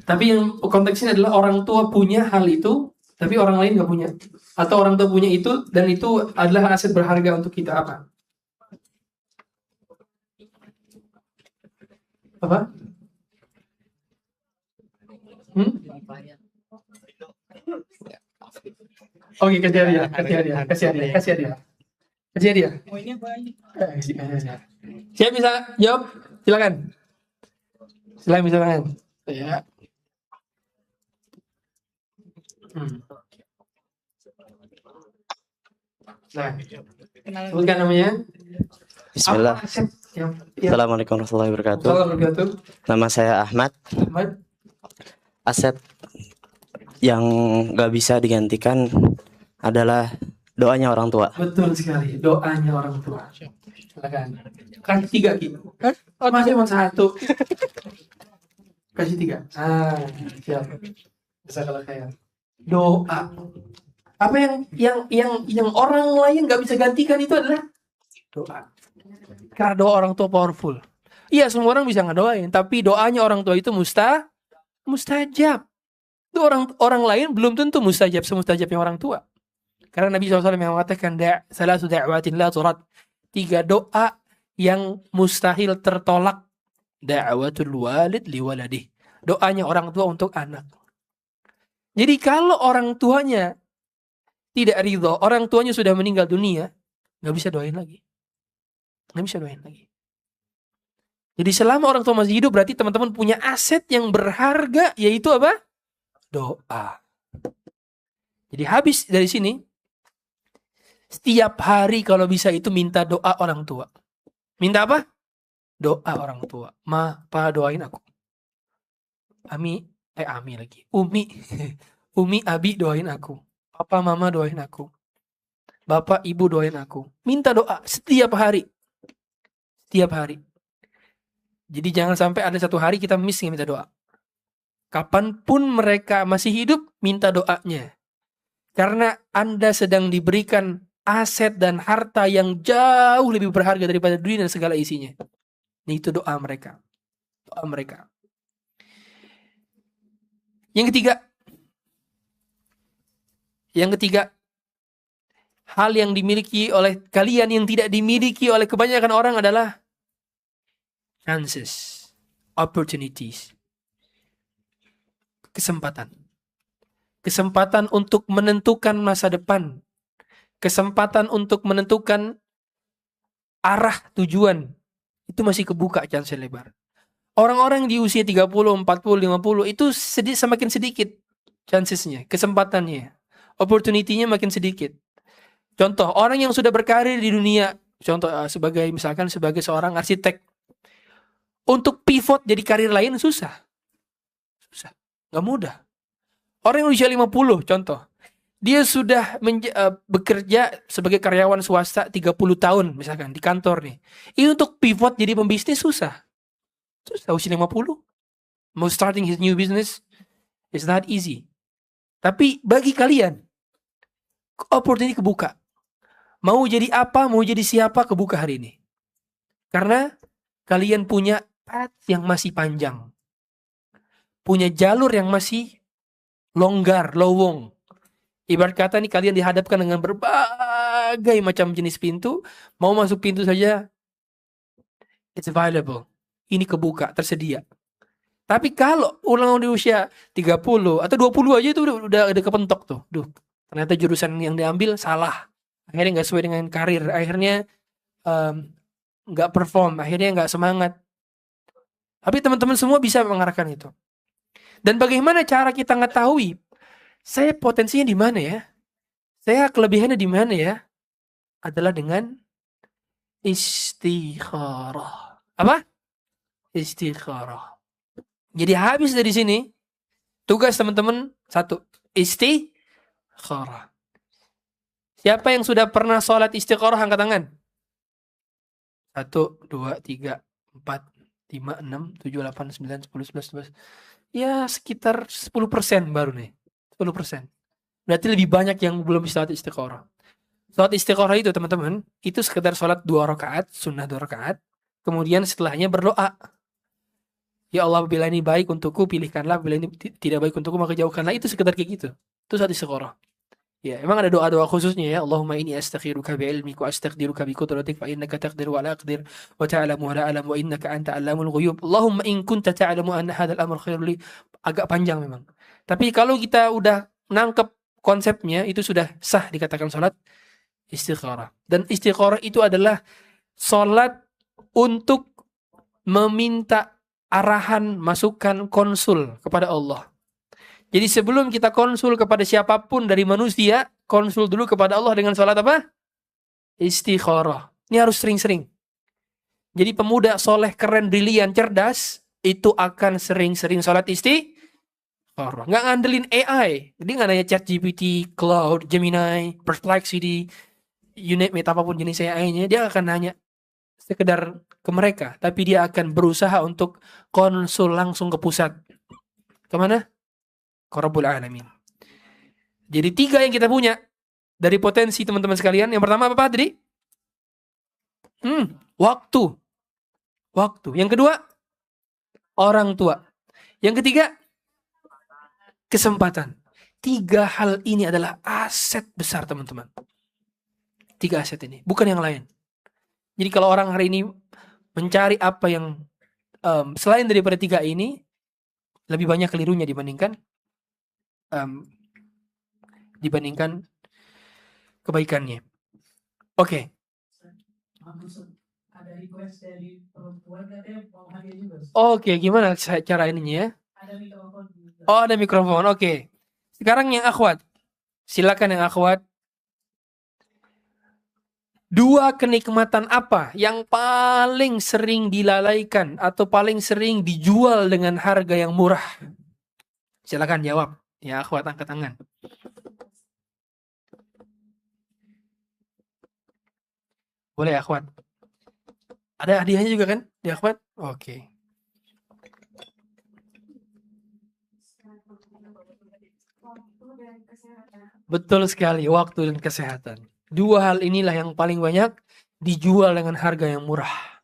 Tapi yang konteksnya adalah orang tua punya hal itu, tapi orang lain nggak punya. Atau orang tua punya itu dan itu adalah aset berharga untuk kita apa? Apa? Oke, kasih hadiah. Oh, ini apa ini? Siapa bisa jawab? Silakan. Ya. Nah, Kenalan. sebutkan namanya. Bismillah. Apa aset yang Assalamualaikum warahmatullahi wabarakatuh. Assalamualaikum. Nama saya Ahmad. Ahmad. Aset yang gak bisa digantikan adalah doanya orang tua. Betul sekali, doanya orang tua. Silakan. Kasih 3 Ki. Masih cuma 1. Kasih 3. Siap. Bisa kalau kayak doa. Apa yang orang lain nggak bisa gantikan itu adalah doa. Karena doa orang tua powerful. Iya, semua orang bisa ngedoain, tapi doanya orang tua itu mustajab. Itu orang lain belum tentu mustajab semustajabnya orang tua. Karena Nabi SAW yang mengatakan salasu da'watin la turad. 3 doa yang mustahil tertolak. Da'watul walid li waladih. Doanya orang tua untuk anak. Jadi kalau orang tuanya tidak ridho, orang tuanya sudah meninggal dunia, nggak bisa doain lagi. Jadi selama orang tua masih hidup, berarti teman-teman punya aset yang berharga, yaitu apa? Doa. Jadi habis dari sini, setiap hari kalau bisa itu minta doa orang tua. Minta apa? Doa orang tua. Ma, pa doain aku. Ami lagi. Umi, Abi doain aku. Papa, Mama doain aku. Bapak, Ibu doain aku. Minta doa setiap hari. Jadi jangan sampai ada satu hari kita miss minta doa. Kapanpun mereka masih hidup, minta doanya. Karena Anda sedang diberikan aset dan harta yang jauh lebih berharga daripada dunia dan segala isinya. Itu doa mereka. Yang ketiga, hal yang dimiliki oleh kalian yang tidak dimiliki oleh kebanyakan orang adalah chances, opportunities, kesempatan untuk menentukan masa depan, kesempatan untuk menentukan arah tujuan, itu masih kebuka chance lebar. Orang-orang di usia 30, 40, 50 itu semakin sedikit chancesnya, kesempatannya, opportunity-nya makin sedikit. Contoh, orang yang sudah berkarir di dunia, contoh sebagai seorang arsitek, untuk pivot jadi karir lain susah, nggak mudah. Orang yang usia 50, contoh, dia sudah bekerja sebagai karyawan swasta 30 tahun misalkan di kantor nih. Ini untuk pivot jadi pembisnis susah usia 50. Mau starting his new business is not easy. Tapi bagi kalian, opportunity kebuka. Mau jadi apa, mau jadi siapa, kebuka hari ini. Karena kalian punya path yang masih panjang. Punya jalur yang masih longgar, lowong. Ibarat kata nih kalian dihadapkan dengan berbagai macam jenis pintu. Mau masuk pintu saja, it's available. Ini kebuka, tersedia. Tapi kalau ulang di usia 30 atau 20 aja itu udah kepentok tuh. Ternyata jurusan yang diambil salah. Akhirnya nggak sesuai dengan karir. Akhirnya nggak perform. Akhirnya nggak semangat. Tapi teman-teman semua bisa mengarahkan itu. Dan bagaimana cara kita ngetahui saya potensinya di mana ya? Saya kelebihannya di mana ya? Adalah dengan istikharah. Apa? Istikharah. Jadi habis dari sini, tugas teman-teman 1, istikharah. Siapa yang sudah pernah sholat istikharah angkat tangan? 1, 2, 3, 4. 5, 6, 7, 8, 9, 10, 11, 12. Ya sekitar 10% baru nih. 10%. Berarti lebih banyak yang belum sholat istiqoroh. Sholat istiqoroh itu teman-teman, itu sekedar sholat 2 rakaat, sunnah 2 rakaat. Kemudian setelahnya berdoa. Ya Allah, bila ini baik untukku, pilihkanlah. Bila ini tidak baik untukku, maka jauhkanlah. Itu sekedar kayak gitu. Itu sholat istiqoroh. Ya, emang ada doa-doa khususnya ya. Allahumma inni astakhiruka bi'ilmik wa astaqdiruka biqudratik fa innaka taqdiru wa la aqdir wa ta'lamu wa la a'lam wa innaka anta 'allamul ghuyub. Allahumma in kunta ta'lamu anna hadzal amr khairul li. Agak panjang memang. Tapi kalau kita udah nangkep konsepnya, itu sudah sah dikatakan salat istikharah. Dan istikharah itu adalah salat untuk meminta arahan, masukan, konsul kepada Allah. Jadi sebelum kita konsul kepada siapapun dari manusia, konsul dulu kepada Allah dengan salat apa? Istikharah. Ini harus sering-sering. Jadi pemuda soleh, keren, brilian, cerdas, itu akan sering-sering salat istikharah. Nggak ngandelin AI. Jadi nggak nanya ChatGPT, Cloud, Gemini, Perplexity, you name it, apapun jenis AI-nya, dia akan nanya sekedar ke mereka. Tapi dia akan berusaha untuk konsul langsung ke pusat. Kemana? Ke Rabbul Alamin. Jadi 3 yang kita punya dari potensi teman-teman sekalian. Yang pertama apa tadi? Waktu. Waktu. Yang kedua, orang tua. Yang ketiga, kesempatan. 3 hal ini adalah aset besar teman-teman. 3 aset ini, bukan yang lain. Jadi kalau orang hari ini mencari apa yang selain daripada 3 ini, lebih banyak kelirunya dibandingkan kebaikannya. Oke. Oke, gimana cara ininya ya? Oh, ada mikrofon. Oke. Sekarang yang akhwat. Silakan yang akhwat. 2 kenikmatan apa yang paling sering dilalaikan atau paling sering dijual dengan harga yang murah? Silakan jawab. Ya, akhwat angkat tangan. Boleh akhwat. Ada hadiahnya juga kan di akhwat? Oke. Betul sekali, waktu dan kesehatan. 2 hal inilah yang paling banyak dijual dengan harga yang murah.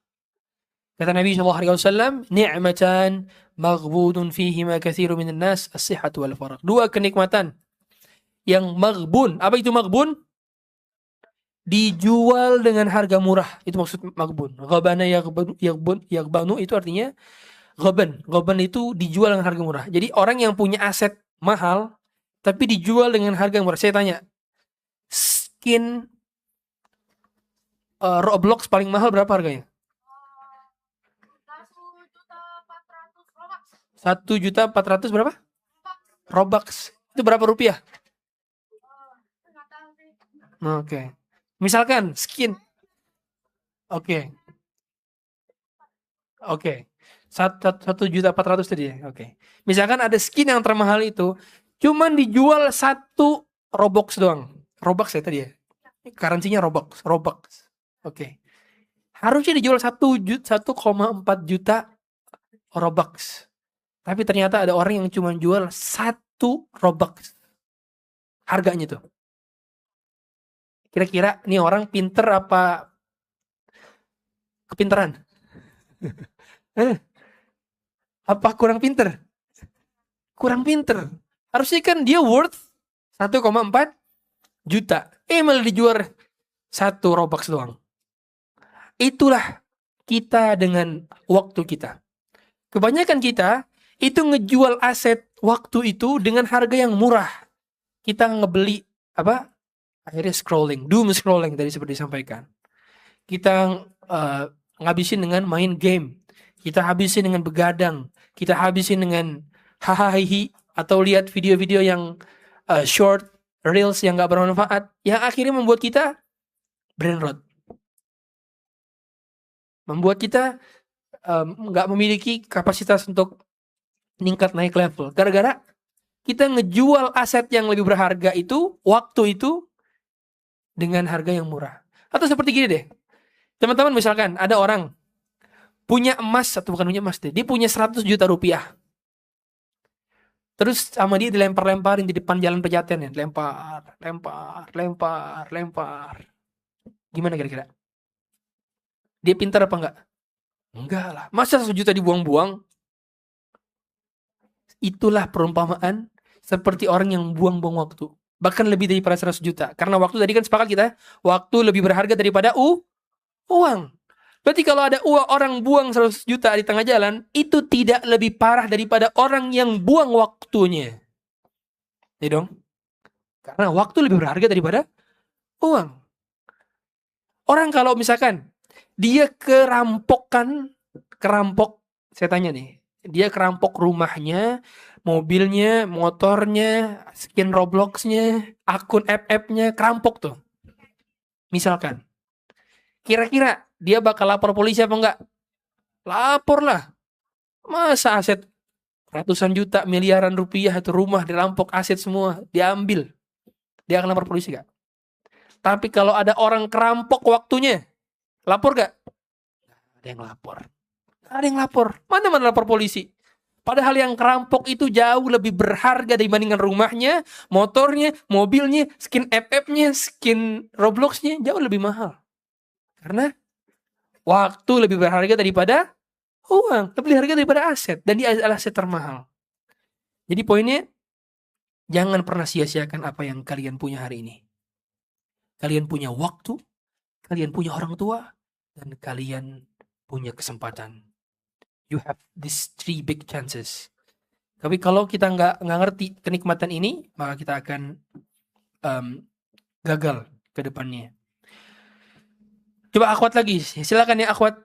Kata Nabi SAW, ni'matan maghbudun fihima kathiru minan nas as-sihhatu wal faragh. 2 kenikmatan yang maghbun. Apa itu maghbun? Dijual dengan harga murah. Itu maksud maghbun. Ghabana yaghbanu itu artinya ghaban. Ghaban itu dijual dengan harga murah. Jadi orang yang punya aset mahal tapi dijual dengan harga murah. Saya tanya, skin Roblox paling mahal berapa harganya? 1.400.000 berapa? Robux. Itu berapa rupiah? Oke. Misalkan skin. Oke. 1.400.000 tadi ya. Oke. Misalkan ada skin yang termahal itu cuman dijual 1 Robux doang. Robux ya tadi ya. Currency-nya Robux. Oke. Harusnya dijual 1,4 juta Robux. Tapi ternyata ada orang yang cuma jual 1 Robux. Harganya tuh. Kira-kira nih orang pinter apa kepinteran? Apa kurang pinter? Kurang pinter. Harusnya kan dia worth 1,4 juta. Malah dijual 1 Robux doang. Itulah kita dengan waktu kita. Kebanyakan kita itu ngejual aset waktu itu dengan harga yang murah. Kita ngebeli apa? Akhirnya doom scrolling tadi seperti disampaikan. Kita ngabisin dengan main game. Kita habisin dengan begadang. Kita habisin dengan hahaha atau lihat video-video yang short, reels yang gak bermanfaat. Yang akhirnya membuat kita brain rot. Membuat kita gak memiliki kapasitas untuk naik level. Gara-gara kita ngejual aset yang lebih berharga itu, waktu itu, dengan harga yang murah. Atau seperti gini deh. Teman-teman misalkan ada orang punya emas, atau bukan punya emas deh, dia punya 100 juta rupiah. Terus sama dia dilempar-lemparin di depan jalan Pejaten ya. Lempar. Gimana kira-kira? Dia pintar apa enggak? Enggak lah. Masa 1 juta dibuang-buang? Itulah perumpamaan seperti orang yang buang-buang waktu. Bahkan lebih daripada 100 juta. Karena waktu tadi kan sepakat kita, waktu lebih berharga daripada uang. Berarti kalau ada orang buang 100 juta di tengah jalan, itu tidak lebih parah daripada orang yang buang waktunya. Ya dong? Karena waktu lebih berharga daripada uang. Orang kalau misalkan dia kerampok, saya tanya nih, dia kerampok rumahnya, mobilnya, motornya, skin Robloxnya, akun app-nya, kerampok tuh. Misalkan. Kira-kira dia bakal lapor polisi apa enggak? Lapor lah. Masa aset ratusan juta, miliaran rupiah itu rumah dirampok, aset semua diambil. Dia akan lapor polisi enggak? Tapi kalau ada orang kerampok waktunya, lapor enggak? Ada yang lapor. Ada yang lapor. Mana lapor polisi? Padahal yang kerampok itu jauh lebih berharga dibandingkan rumahnya, motornya, mobilnya, skin app-nya, skin Robloxnya, jauh lebih mahal. Karena waktu lebih berharga daripada uang, lebih berharga daripada aset, dan dia adalah aset termahal. Jadi poinnya, jangan pernah sia-siakan apa yang kalian punya hari ini. Kalian punya waktu, kalian punya orang tua, dan kalian punya kesempatan. You have these 3 big chances. Tapi kalau kita nggak ngerti kenikmatan ini, maka kita akan gagal ke depannya. Coba akhwat lagi, silakan ya akhwat.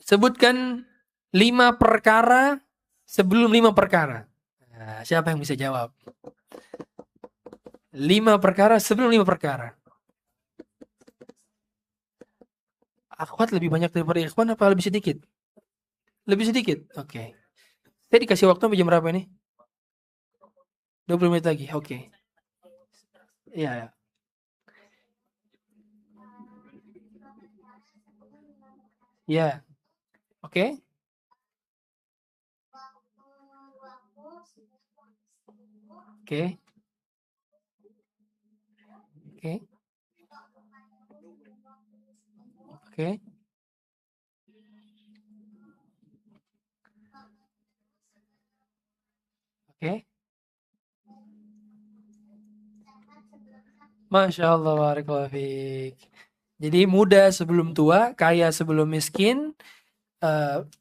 Sebutkan 5 perkara sebelum 5 perkara. Nah, siapa yang bisa jawab? 5 perkara sebelum 5 perkara. Akhwat lebih banyak daripada ikhwan apa lebih sedikit? Lebih sedikit? Oke. Saya dikasih waktu sampai jam berapa ini? 20 menit lagi, oke. Iya. Ya. Oke. Oke. Oke. Oke. Oke. Masya Allah, barakallahu fiik. Jadi muda sebelum tua, kaya sebelum miskin,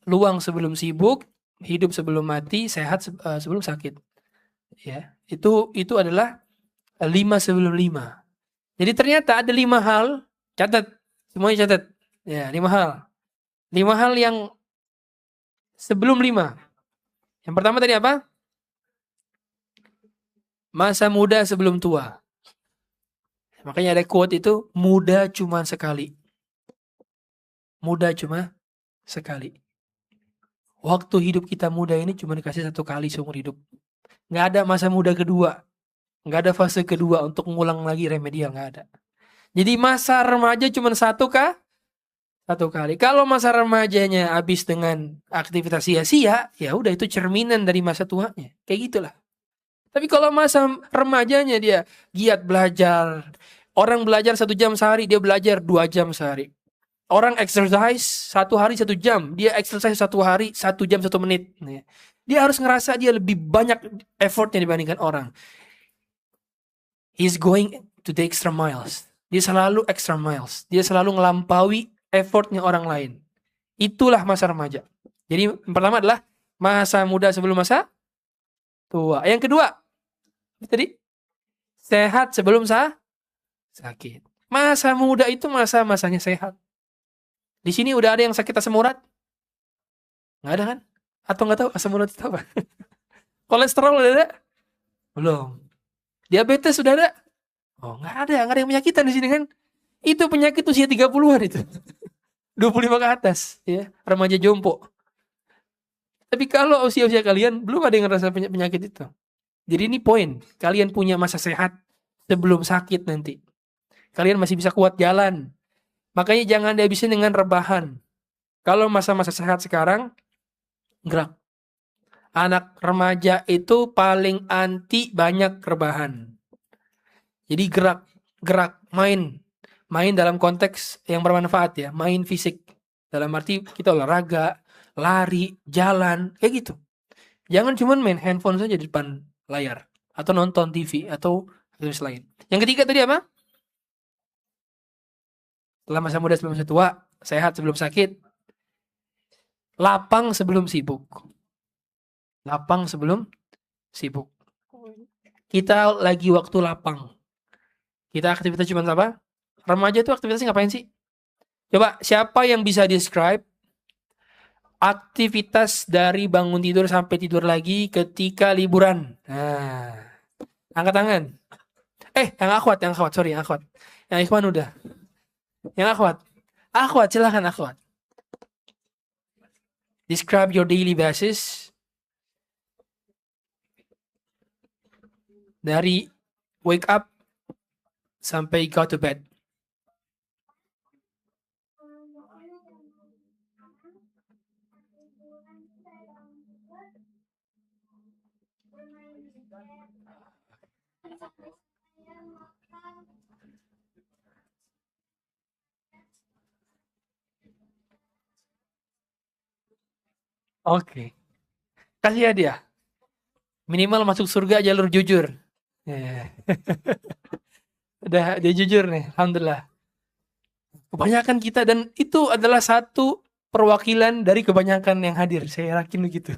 luang sebelum sibuk, hidup sebelum mati, sehat sebelum sakit. Ya, itu adalah 5 sebelum 5. Jadi ternyata ada 5 hal, catat, semuanya catat. Ya, 5 hal. 5 hal yang sebelum 5. Yang pertama tadi apa? Masa muda sebelum tua. Makanya ada quote itu, muda cuma sekali. Muda cuma sekali. Waktu hidup kita muda ini cuma dikasih 1 kali seumur hidup. Nggak ada masa muda kedua. Nggak ada fase kedua untuk ngulang lagi remedial, nggak ada. Jadi masa remaja cuma 1 kali. Kalau masa remajanya habis dengan aktivitas sia-sia, ya udah itu cerminan dari masa tuanya. Kayak gitulah. Tapi kalau masa remajanya dia giat belajar, orang belajar 1 jam sehari, dia belajar 2 jam sehari. Orang exercise 1 hari 1 jam, dia exercise 1 hari 1 jam 1 menit. Dia harus ngerasa dia lebih banyak effortnya dibandingkan orang. He's going to the extra miles. Dia selalu extra miles. Dia selalu ngelampaui effortnya orang lain. Itulah masa remaja. Jadi yang pertama adalah masa muda sebelum masa tua. Yang kedua, tadi sehat sebelum sakit. Masa muda itu masa-masanya sehat. Di sini udah ada yang sakit asam urat? Nggak ada kan? Atau nggak tahu asam urat itu apa? Kolesterol udah ada? Belum. Diabetes sudah ada? Oh, nggak ada yang penyakitan di sini kan? Itu penyakit usia 30-an itu. 25 ke atas, ya, remaja jompo. Tapi kalau usia-usia kalian belum ada yang ngerasa penyakit itu. Jadi ini poin, kalian punya masa sehat sebelum sakit nanti. Kalian masih bisa kuat jalan. Makanya jangan dihabisin dengan rebahan. Kalau masa-masa sehat sekarang, gerak. Anak remaja itu paling anti banyak rebahan. Jadi gerak, main dalam konteks yang bermanfaat ya, main fisik. Dalam arti kita olahraga, lari, jalan, kayak gitu. Jangan cuma main handphone saja di depan layar atau nonton TV atau aktivitas lain. Yang ketiga tadi apa? Setelah masa muda sebelum masa tua, sehat sebelum sakit, lapang sebelum sibuk. Lapang sebelum sibuk. Kita lagi waktu lapang. Kita aktivitas cuma apa? Remaja itu aktivitasnya ngapain sih? Coba siapa yang bisa describe aktivitas dari bangun tidur sampai tidur lagi ketika liburan? Nah, angkat tangan. Yang akhwat, sorry, yang akhwat. Yang ikhwan udah. Yang akhwat. Akhwat, silakan akhwat. Describe your daily basis. Dari wake up sampai go to bed. Oke. Kasih hadiah. Minimal masuk surga jalur jujur. Yeah. Udah dia jujur nih, alhamdulillah. Kebanyakan kita, dan itu adalah satu perwakilan dari kebanyakan yang hadir. Saya yakin begitu.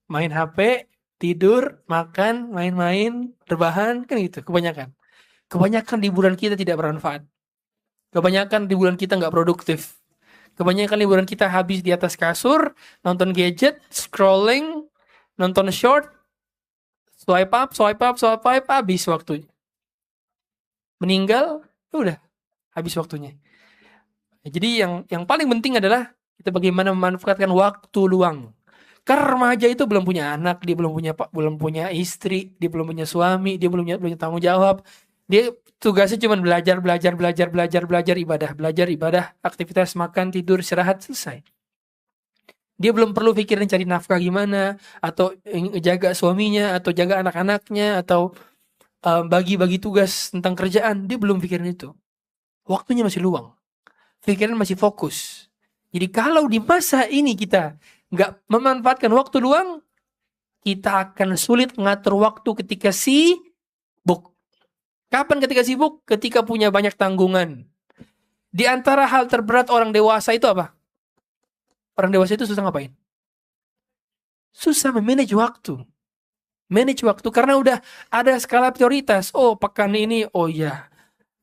Main HP, tidur, makan, main-main, rebahan, kan gitu. Kebanyakan liburan kita tidak bermanfaat. Kebanyakan liburan kita nggak produktif. Kebanyakan liburan kita habis di atas kasur, nonton gadget, scrolling, nonton short, swipe up, habis waktunya. Meninggal, udah habis waktunya. Jadi yang paling penting adalah kita bagaimana memanfaatkan waktu luang. Karena remaja itu belum punya anak, dia belum punya istri, dia belum punya suami, dia belum punya tanggung jawab. Dia tugasnya cuma belajar, ibadah, aktivitas makan, tidur, istirahat, selesai. Dia belum perlu pikirin cari nafkah gimana, atau jaga suaminya, atau jaga anak-anaknya, atau bagi-bagi tugas tentang kerjaan. Dia belum pikirin itu. Waktunya masih luang. Pikiran masih fokus. Jadi kalau di masa ini kita nggak memanfaatkan waktu luang, kita akan sulit mengatur waktu ketika sibuk. Kapan ketika sibuk? Ketika punya banyak tanggungan. Di antara hal terberat orang dewasa itu apa? Orang dewasa itu susah ngapain? Susah memanage waktu. Manage waktu karena udah ada skala prioritas. Oh, pekan ini, oh ya,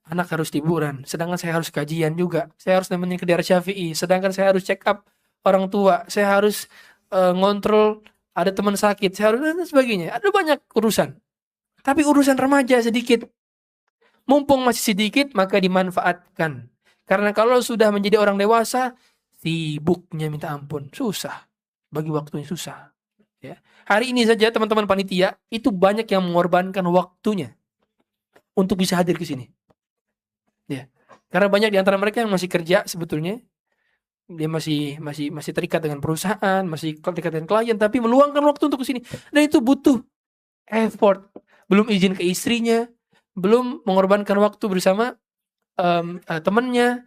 anak harus liburan. Sedangkan saya harus kajian juga. Saya harus nemenin ke daerah Syafi'i. Sedangkan saya harus check up orang tua. Saya harus ngontrol ada teman sakit. Saya harus dan sebagainya. Ada banyak urusan. Tapi urusan remaja sedikit. Mumpung masih sedikit, maka dimanfaatkan. Karena kalau sudah menjadi orang dewasa, sibuknya minta ampun. Susah. Bagi waktunya susah. Ya. Hari ini saja teman-teman panitia, itu banyak yang mengorbankan waktunya untuk bisa hadir ke sini. Ya. Karena banyak di antara mereka yang masih kerja sebetulnya. Dia masih terikat dengan perusahaan, masih terikat dengan klien, tapi meluangkan waktu untuk ke sini. Dan itu butuh effort. Belum izin ke istrinya, belum mengorbankan waktu bersama temannya,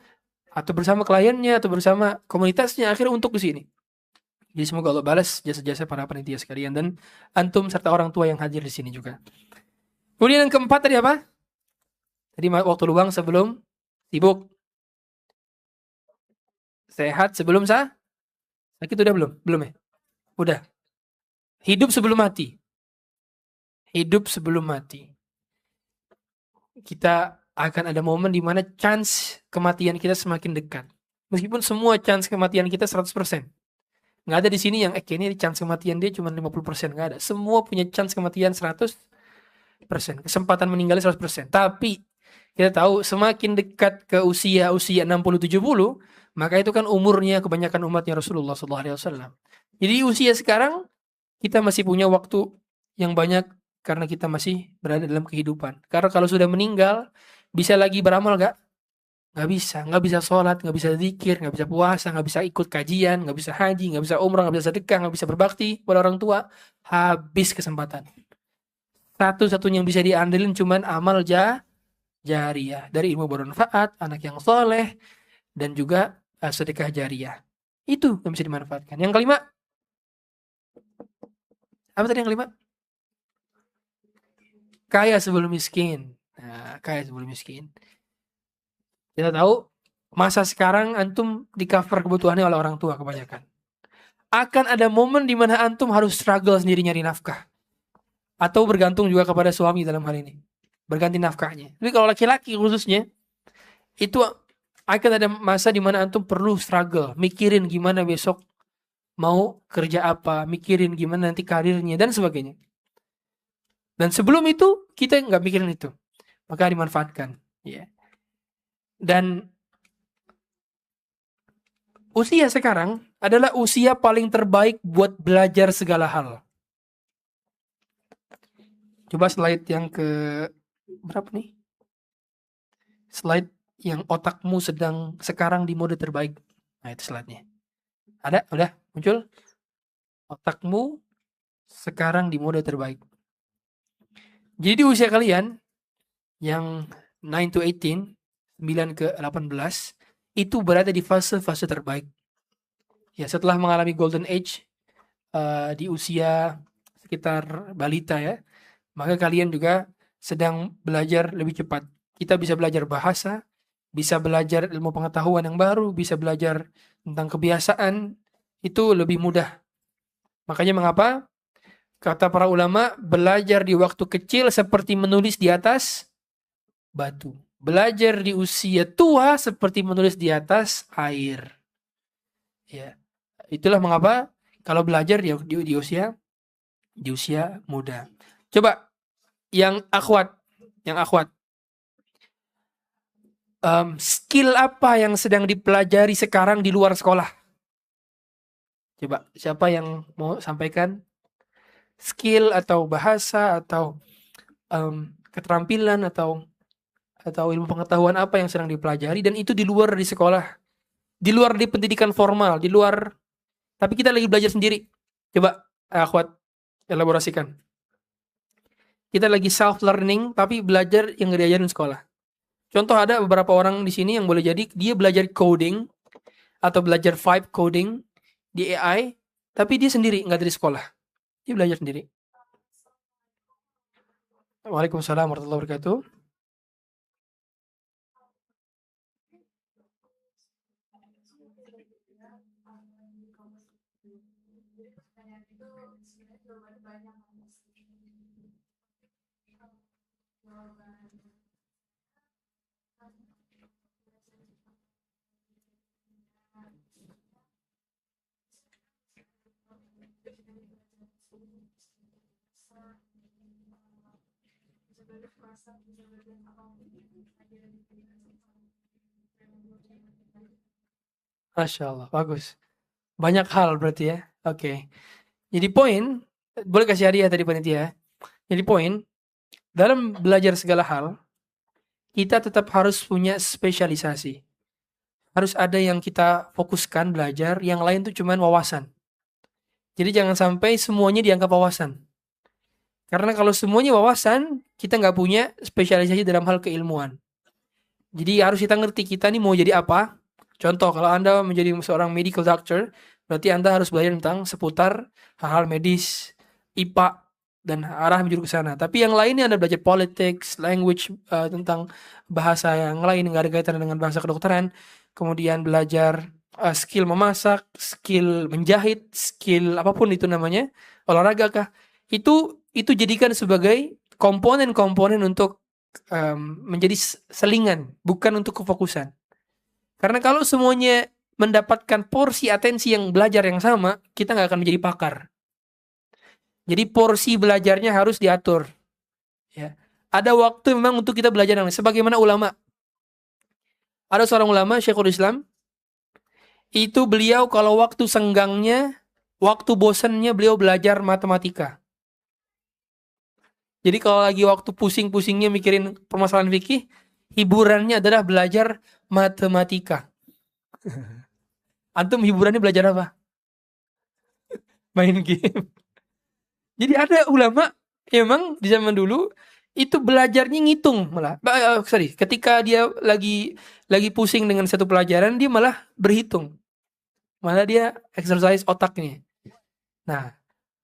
atau bersama kliennya, atau bersama komunitasnya, akhirnya untuk ke sini. Jadi semoga Allah balas jasa-jasa para panitia sekalian dan antum serta orang tua yang hadir di sini juga. Kemudian yang keempat tadi apa? Tadi waktu luang sebelum sibuk. Sehat sebelum sakit udah belum? Belum ya? Udah. Hidup sebelum mati. Hidup sebelum mati. Kita akan ada momen di mana chance kematian kita semakin dekat. Meskipun semua chance kematian kita 100%. Nggak ada di sini yang kayaknya chance kematian dia cuma 50%. Nggak ada. Semua punya chance kematian 100%. Kesempatan meninggalnya 100%. Tapi kita tahu semakin dekat ke usia 60-70, maka itu kan umurnya kebanyakan umatnya Rasulullah SAW. Jadi usia sekarang kita masih punya waktu yang banyak karena kita masih berada dalam kehidupan. Karena kalau sudah meninggal, bisa lagi beramal gak? nggak bisa sholat, nggak bisa zikir, nggak bisa puasa, nggak bisa ikut kajian, nggak bisa haji, nggak bisa umrah, nggak bisa sedekah, nggak bisa berbakti pada orang tua, habis kesempatan. Satu-satunya yang bisa diandelin cuman amal jariyah dari ilmu bermanfaat, anak yang soleh, dan juga sedekah jariyah. Itu yang bisa dimanfaatkan. Yang kelima, apa tadi yang kelima? Kaya sebelum miskin. Nah, kaya sebelum miskin. Kita tahu masa sekarang antum di cover kebutuhannya oleh orang tua kebanyakan. Akan ada momen di mana antum harus struggle sendiri nyari nafkah. Atau bergantung juga kepada suami dalam hal ini. Berganti nafkahnya. Tapi kalau laki-laki khususnya, itu akan ada masa di mana antum perlu struggle. Mikirin gimana besok mau kerja apa. Mikirin gimana nanti karirnya dan sebagainya. Dan sebelum itu, kita nggak mikirin itu. Maka dimanfaatkan. Ya. Dan usia sekarang adalah usia paling terbaik buat belajar segala hal. Coba slide yang ke berapa nih? Slide yang otakmu sedang sekarang di mode terbaik. Nah, itu slide-nya. Ada? Udah muncul? Otakmu sekarang di mode terbaik. Jadi di usia kalian yang 9 to 18, 9 ke 18, itu berada di fase-fase terbaik. Ya, setelah mengalami golden age di usia sekitar balita ya, maka kalian juga sedang belajar lebih cepat. Kita bisa belajar bahasa, bisa belajar ilmu pengetahuan yang baru, bisa belajar tentang kebiasaan, itu lebih mudah. Makanya mengapa kata para ulama, belajar di waktu kecil seperti menulis di atas batu. Belajar di usia tua seperti menulis di atas air. Ya, itulah mengapa kalau belajar di usia muda. Coba yang akhwat, skill apa yang sedang dipelajari sekarang di luar sekolah? Coba siapa yang mau sampaikan? Skill atau bahasa atau keterampilan atau ilmu pengetahuan apa yang sedang dipelajari dan itu di luar di sekolah, di luar di pendidikan formal, di luar, tapi kita lagi belajar sendiri. Coba akhwat elaborasikan. Kita lagi self learning tapi belajar yang nggak diajarin sekolah. Contoh ada beberapa orang di sini yang boleh jadi dia belajar coding atau belajar vibe coding di AI, tapi dia sendiri nggak dari sekolah, dia belajar sendiri. Waalaikumsalam warahmatullahi wabarakatuh. Masya Allah, bagus. Banyak hal berarti ya. Oke. Jadi poin, boleh kasih hadiah tadi panitia. Jadi poin, dalam belajar segala hal, kita tetap harus punya spesialisasi. Harus ada yang kita fokuskan belajar, yang lain tuh cuman wawasan. Jadi jangan sampai semuanya dianggap wawasan. Karena kalau semuanya wawasan, kita nggak punya spesialisasi dalam hal keilmuan. Jadi harus kita ngerti kita nih mau jadi apa. Contoh, kalau Anda menjadi seorang medical doctor, berarti Anda harus belajar tentang seputar hal-hal medis, IPA, dan arah menuju ke sana. Tapi yang lainnya Anda belajar politics, language, tentang bahasa yang lain, nggak ada kaitan dengan bahasa kedokteran. Kemudian belajar skill memasak, skill menjahit, skill apapun itu namanya, olahraga kah. Itu jadikan sebagai komponen-komponen untuk menjadi selingan, bukan untuk kefokusan. Karena kalau semuanya mendapatkan porsi atensi yang belajar yang sama, kita nggak akan menjadi pakar. Jadi porsi belajarnya harus diatur. Ya. Ada waktu memang untuk kita belajar yang lain. Sebagaimana ulama. Ada seorang ulama, Syekhul Islam, itu beliau kalau waktu senggangnya, waktu bosannya beliau belajar matematika. Jadi kalau lagi waktu pusing-pusingnya mikirin permasalahan fikih, hiburannya adalah belajar matematika. Antum hiburannya belajar apa? Main game. Jadi ada ulama emang di zaman dulu itu belajarnya ngitung malah. Ketika dia lagi pusing dengan satu pelajaran, dia malah berhitung. Malah dia exercise otaknya. Nah,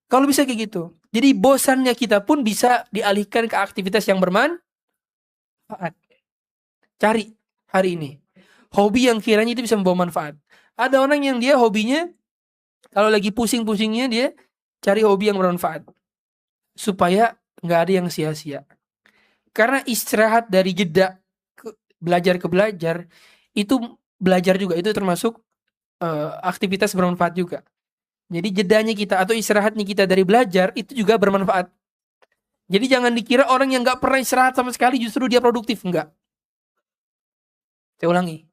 kalau bisa kayak gitu. Jadi bosannya kita pun bisa dialihkan ke aktivitas yang bermanfaat. Cari hari ini hobi yang kiranya itu bisa membawa manfaat. Ada orang yang dia hobinya kalau lagi pusing-pusingnya dia cari hobi yang bermanfaat supaya nggak ada yang sia-sia. Karena istirahat dari jeda belajar ke belajar itu belajar juga, itu termasuk aktivitas bermanfaat juga. Jadi jedanya kita atau istirahatnya kita dari belajar itu juga bermanfaat. Jadi jangan dikira orang yang nggak pernah istirahat sama sekali justru dia produktif, enggak. Saya ulangi,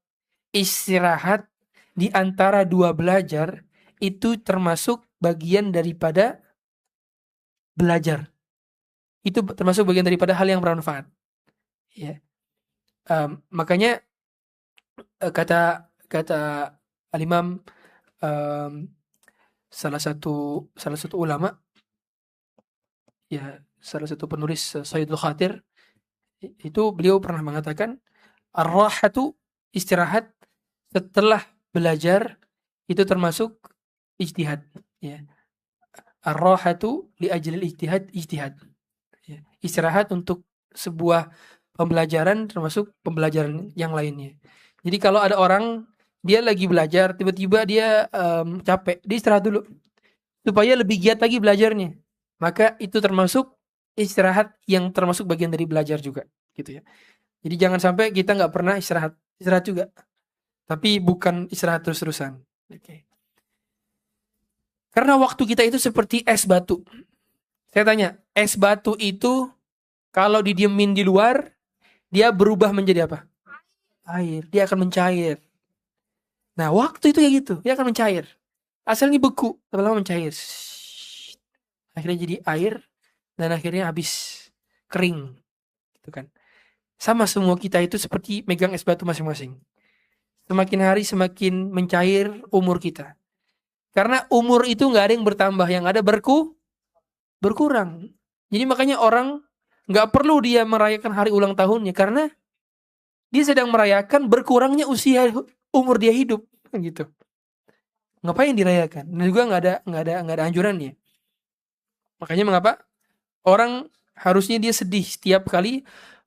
istirahat di antara dua belajar itu termasuk bagian daripada belajar. Itu termasuk bagian daripada hal yang bermanfaat. Ya. Makanya kata Al-Imam salah satu ulama, ya salah satu penulis Sayyidul Khatir, itu beliau pernah mengatakan ar-rahatu, istirahat setelah belajar itu termasuk ijtihad, ya. Ar-rahatu li ajlil ijtihad. Ya. Istirahat untuk sebuah pembelajaran termasuk pembelajaran yang lainnya. Jadi kalau ada orang dia lagi belajar, tiba-tiba dia capek, dia istirahat dulu supaya lebih giat lagi belajarnya. Maka itu termasuk istirahat yang termasuk bagian dari belajar juga, gitu ya. Jadi jangan sampai kita nggak pernah istirahat juga, tapi bukan istirahat terus-terusan. Okay. Karena waktu kita itu seperti es batu. Saya tanya, es batu itu kalau didiemin di luar, dia berubah menjadi apa? Air. Dia akan mencair. Nah, waktu itu kayak gitu, dia akan mencair. Asalnya beku, lama-lama mencair. Akhirnya jadi air dan akhirnya habis kering. Gitu kan. Sama semua kita itu seperti megang es batu masing-masing. Semakin hari semakin mencair umur kita. Karena umur itu nggak ada yang bertambah, yang ada berkurang. Jadi makanya orang nggak perlu dia merayakan hari ulang tahunnya karena dia sedang merayakan berkurangnya usia umur dia hidup, gitu. Ngapain dirayakan? Dan juga nggak ada anjurannya. Makanya mengapa orang harusnya dia sedih setiap kali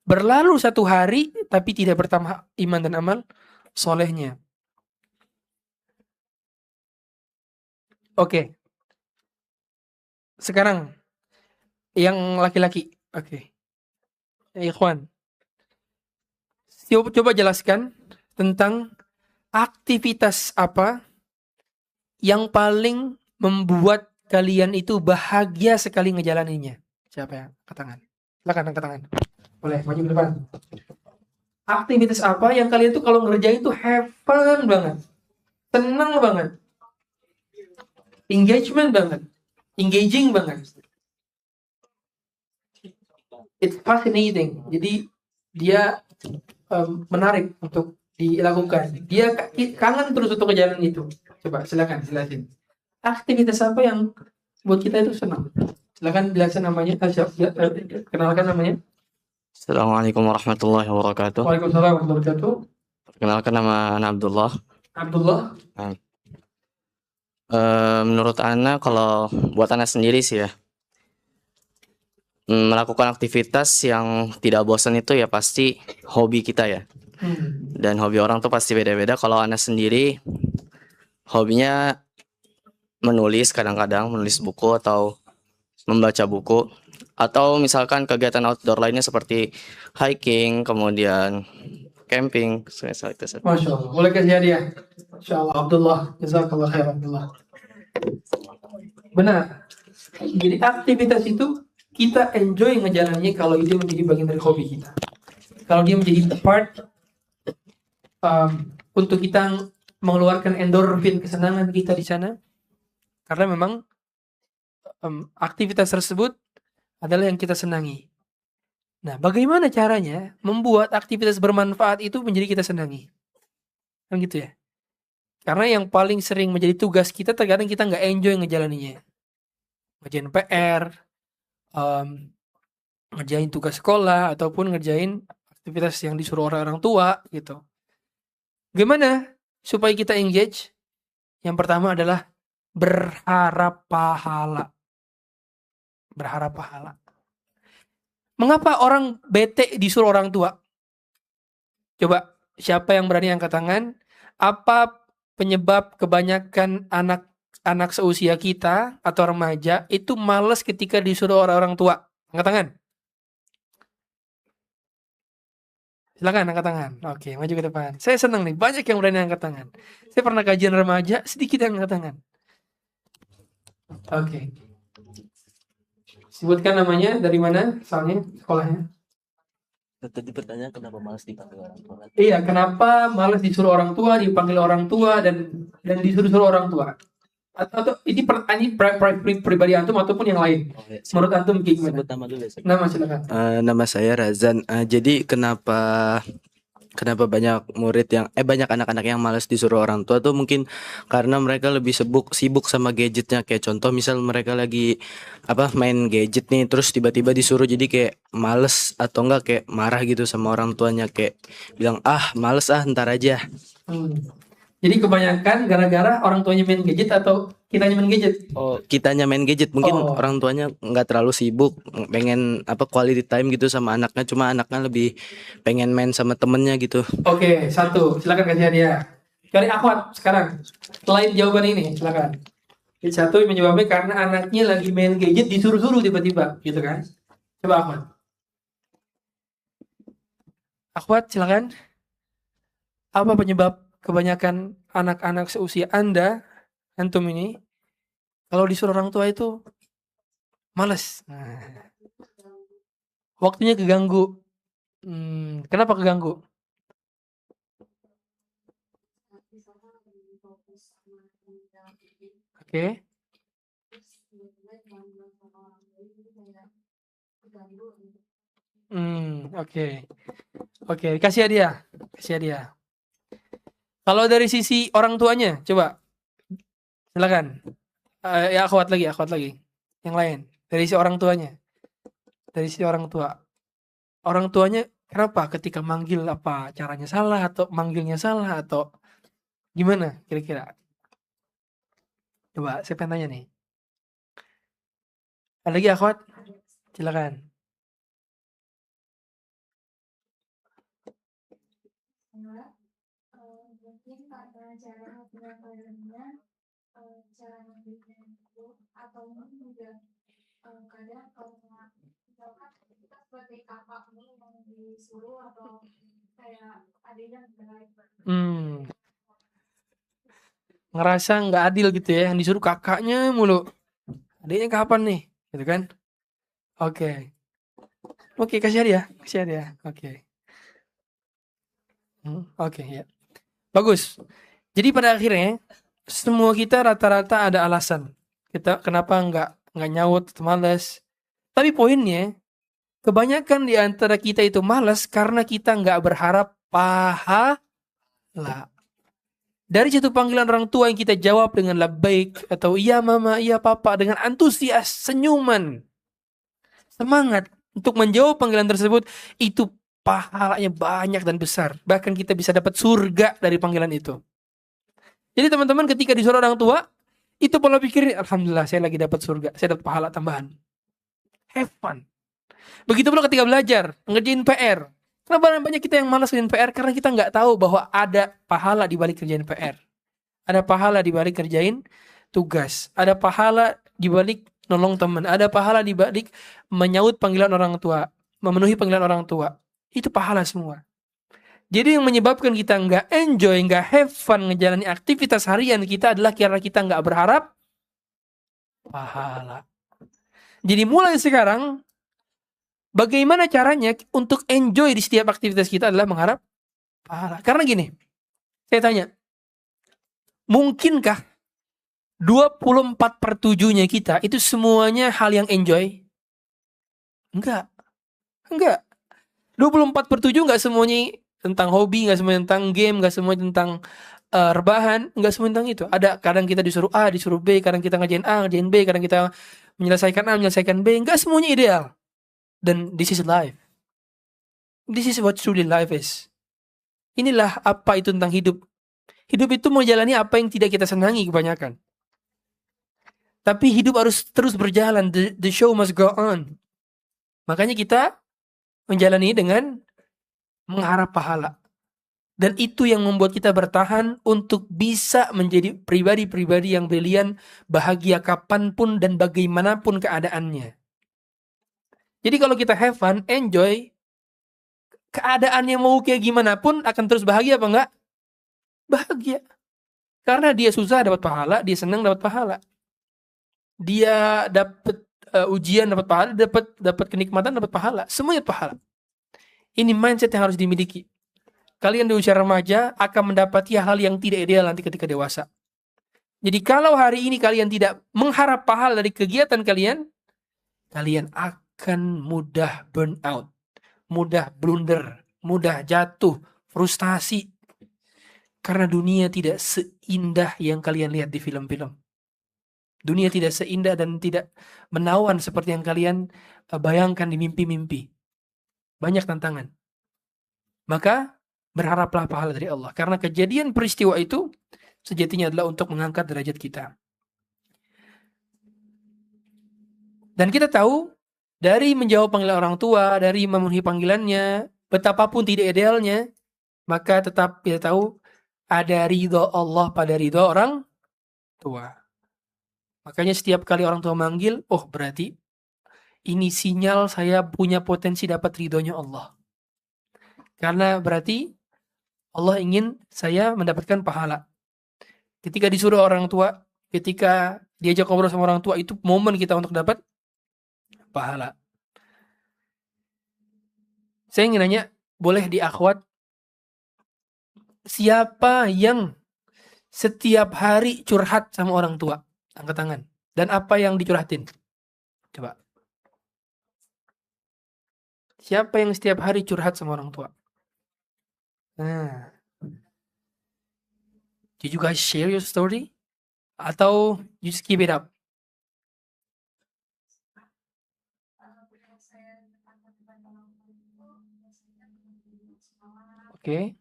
berlalu satu hari tapi tidak bertambah iman dan amal solehnya. Oke. Sekarang yang laki-laki. Oke. Ikhwan. Coba jelaskan tentang aktivitas apa yang paling membuat kalian itu bahagia sekali ngejalaninnya. Siapa yang angkat tangan? Silakan angkat tangan. Boleh, maju ke depan. Aktivitas apa yang kalian tuh kalau ngerjain tuh have fun banget. Tenang banget. Engagement banget. Engaging banget. It's fascinating. Jadi dia menarik untuk dilakukan. Dia kangen terus untuk jalan itu. Coba silakan jelasin. Aktivitas apa yang buat kita itu senang? Silakan jelasin namanya. Kenalkan namanya. Assalamualaikum warahmatullahi wabarakatuh. Waalaikumsalam warahmatullahi wabarakatuh. Perkenalkan, nama Ana Abdullah. Abdullah. Menurut Ana, kalau buat Ana sendiri sih ya, melakukan aktivitas yang tidak bosan itu ya pasti hobi kita ya. Dan hobi orang tuh pasti beda-beda. Kalau Ana sendiri hobinya menulis, kadang-kadang menulis buku atau membaca buku, atau misalkan kegiatan outdoor lainnya seperti hiking, kemudian camping. Masya Allah. Boleh kasih hadiah. Masya Allah. Abdullah. Jazakallah khair Abdullah. Benar. Jadi aktivitas itu kita enjoy ngejalannya kalau itu menjadi bagian dari hobi kita. Kalau dia menjadi part untuk kita mengeluarkan endorfin kesenangan kita di sana. Karena memang aktivitas tersebut adalah yang kita senangi. Nah, bagaimana caranya membuat aktivitas bermanfaat itu menjadi kita senangi? Kan gitu ya. Karena yang paling sering menjadi tugas kita terkadang kita nggak enjoy ngejalaninya. Ngerjain PR, ngerjain tugas sekolah, ataupun ngerjain aktivitas yang disuruh orang-orang tua gitu. Gimana supaya kita engage? Yang pertama adalah berharap pahala. Berharap pahala. Mengapa orang bete disuruh orang tua? Coba, siapa yang berani angkat tangan? Apa penyebab kebanyakan anak seusia kita atau remaja itu malas ketika disuruh orang-orang tua? Angkat tangan. Silakan angkat tangan. Oke, maju ke depan. Saya senang nih, banyak yang berani angkat tangan. Saya pernah kajian remaja, sedikit yang angkat tangan. Oke. Sebutkan namanya, dari mana asalnya, sekolahnya. Tadi pertanyaan kenapa malas dipanggil orang tua? Iya, kenapa malas disuruh orang tua, dipanggil orang tua, dan disuruh-suruh orang tua? Atau ini pribadi antum ataupun yang lain? Oh, ya. Menurut antum gimana? Sebut nama dulu ya. Nama silakan. Nama saya Razan. Jadi kenapa banyak murid yang banyak anak-anak yang malas disuruh orang tua tuh mungkin karena mereka lebih sibuk sama gadgetnya. Kayak contoh misal mereka lagi main gadget nih, terus tiba-tiba disuruh, jadi kayak males atau enggak kayak marah gitu sama orang tuanya, kayak bilang males ntar aja. Jadi kebanyakan gara-gara orang tuanya main gadget atau kitanya main gadget? Oh, kitanya main gadget, mungkin orang tuanya nggak terlalu sibuk, pengen quality time gitu sama anaknya, cuma anaknya lebih pengen main sama temennya gitu. Oke, satu, silakan kasih hadiah. Dari Akhwat sekarang, selain jawaban ini, silakan. Satu menjawabnya karena anaknya lagi main gadget disuruh-suruh tiba-tiba, gitu kan? Coba Akhwat. Akhwat, silakan. Apa penyebab kebanyakan anak-anak seusia antum ini, kalau disuruh orang tua itu males. Waktunya keganggu. Kenapa keganggu? Oke. Oke, kasih hadiah. Kalau dari sisi orang tuanya, coba silakan. Ya akhwat lagi. Yang lain, dari sisi orang tuanya. Dari sisi orang tua. Orang tuanya kenapa ketika manggil caranya salah atau manggilnya salah atau gimana kira-kira? Coba saya pengen tanya nih. Ada lagi akhwat? Silakan. Mungkin karena cara penyampaiannya, cara memberikan itu, atau mungkin juga kadang kalau misalkan kita sebagai kakak nih yang disuruh atau kayak adiknya ngerasa nggak adil gitu ya, yang disuruh kakaknya mulu, adiknya kapan nih, gitu kan? Oke, kasih hadiah. Oke, ya. Bagus. Jadi pada akhirnya semua kita rata-rata ada alasan kita kenapa nggak nyaut atau malas. Tapi poinnya kebanyakan di antara kita itu malas karena kita nggak berharap pahala. Dari satu panggilan orang tua yang kita jawab dengan labbaik atau iya mama, iya papa, dengan antusias, senyuman, semangat untuk menjawab panggilan tersebut, itu pahalanya banyak dan besar. Bahkan kita bisa dapat surga dari panggilan itu. Jadi teman-teman ketika disuruh orang tua, itu pola pikir, alhamdulillah saya lagi dapat surga, saya dapat pahala tambahan. Have fun. Begitu pula ketika belajar, ngerjain PR. Kenapa banyak kita yang malas kerjain PR? Karena kita nggak tahu bahwa ada pahala di balik kerjain PR. Ada pahala di balik kerjain tugas. Ada pahala di balik nolong teman. Ada pahala di balik menyaut panggilan orang tua. Memenuhi panggilan orang tua. Itu pahala semua. Jadi yang menyebabkan kita nggak enjoy, nggak have fun ngejalani aktivitas harian kita adalah karena kita nggak berharap pahala. Jadi mulai sekarang, bagaimana caranya untuk enjoy di setiap aktivitas kita adalah mengharap pahala. Karena gini, saya tanya, mungkinkah 24/7-nya kita itu semuanya hal yang enjoy? Enggak. 24/7 nggak semuanya tentang hobi, nggak semuanya tentang game, nggak semuanya tentang rebahan, nggak semuanya tentang itu. Ada kadang kita disuruh A, disuruh B, kadang kita ngerjain A, ngerjain B, kadang kita menyelesaikan A, menyelesaikan B. Nggak semuanya ideal. Dan this is life. This is what truly life is. Inilah apa itu tentang hidup. Hidup itu menjalani apa yang tidak kita senangi kebanyakan. Tapi hidup harus terus berjalan. The show must go on. Makanya kita menjalani dengan mengharap pahala. Dan itu yang membuat kita bertahan untuk bisa menjadi pribadi-pribadi yang brilian, bahagia kapanpun dan bagaimanapun keadaannya. Jadi kalau kita have fun, enjoy, keadaannya mau kayak gimana pun akan terus bahagia apa enggak? Bahagia. Karena dia susah dapat pahala, dia senang dapat pahala. Dia dapat ujian dapat pahala, dapat kenikmatan dapat pahala. Semuanya pahala. Ini mindset yang harus dimiliki. Kalian di usia remaja akan mendapati hal yang tidak ideal nanti ketika dewasa. Jadi kalau hari ini kalian tidak mengharap pahala dari kegiatan kalian, kalian akan mudah burn out, mudah blunder, mudah jatuh, frustasi. Karena dunia tidak seindah yang kalian lihat di film-film. Dunia tidak seindah dan tidak menawan seperti yang kalian bayangkan di mimpi-mimpi. Banyak tantangan. Maka berharaplah pahala dari Allah. Karena kejadian peristiwa itu sejatinya adalah untuk mengangkat derajat kita. Dan kita tahu dari menjawab panggilan orang tua, dari memenuhi panggilannya, betapapun tidak idealnya, maka tetap kita tahu ada ridho Allah pada ridho orang tua. Makanya setiap kali orang tua manggil, oh berarti ini sinyal saya punya potensi dapat ridhonya Allah. Karena berarti Allah ingin saya mendapatkan pahala. Ketika disuruh orang tua, ketika diajak ngobrol sama orang tua, itu momen kita untuk dapat pahala. Saya ingin nanya, boleh di akhwat, siapa yang setiap hari curhat sama orang tua? Angkat tangan. Dan apa yang dicurhatin? Coba. Siapa yang setiap hari curhat sama orang tua? Nah. Did you guys share your story? Atau you just keep it up? Oke.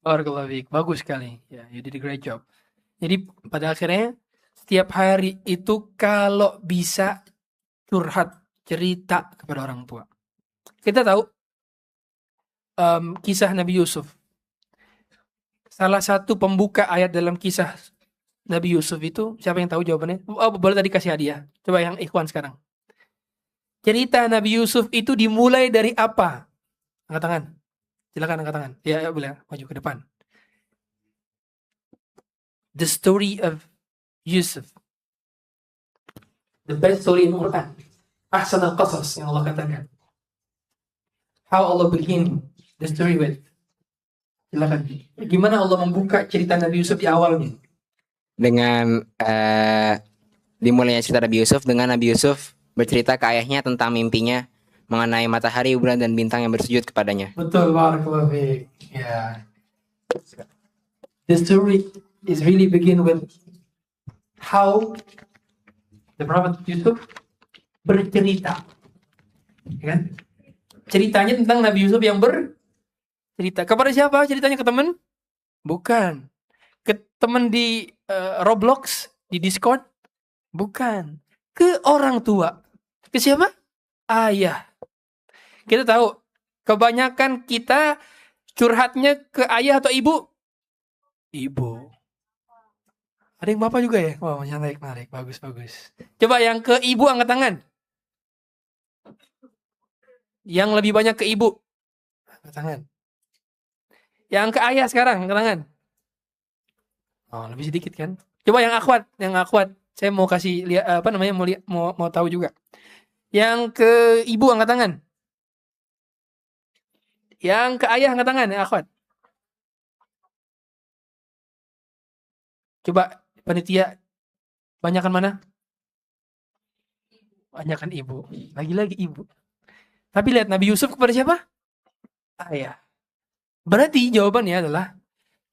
Barakallahu fiik. Bagus sekali. Ya, you did a great job. Jadi pada akhirnya setiap hari itu kalau bisa curhat, cerita kepada orang tua. Kita tahu kisah Nabi Yusuf. Salah satu pembuka ayat dalam kisah Nabi Yusuf itu, siapa yang tahu jawabannya? Oh, boleh tadi kasih hadiah. Coba yang ikhwan sekarang. Cerita Nabi Yusuf itu dimulai dari apa? Angkat tangan. Silakan angkat tangan. Ya, boleh maju ke depan. The story of Yusuf. The best story in Quran. Ahsan al-qasas yang Allah katakan. How Allah begin the story with. Silakan. Gimana Allah membuka cerita Nabi Yusuf di awalnya? Dengan dimulainya cerita Nabi Yusuf dengan Nabi Yusuf bercerita ke ayahnya tentang mimpinya mengenai matahari, bulan dan bintang yang bersujud kepadanya. Betul, barakallahu fiik. Ya. The story is really begin with how the Prophet Yusuf bercerita. Ya kan? Ceritanya tentang Nabi Yusuf yang bercerita. Kepada siapa ceritanya? Ke teman? Bukan. Ke teman di Roblox, di Discord? Bukan. Ke orang tua. Ke siapa? Ayah. Kita tahu, kebanyakan kita curhatnya ke ayah atau ibu? Ibu. Ada yang bapak juga ya? Wah, menarik. Bagus. Coba yang ke ibu angkat tangan. Yang lebih banyak ke ibu. Angkat tangan. Yang ke ayah sekarang, angkat tangan. Oh, lebih sedikit kan? Coba yang akhwat. Saya mau kasih lihat mau tahu juga. Yang ke ibu angkat tangan. Yang ke ayah angkat tangan ya, akhwat. Coba panitia banyakan mana? Banyakan ibu. Lagi-lagi ibu. Tapi lihat Nabi Yusuf kepada siapa? Ayah. Berarti jawabannya adalah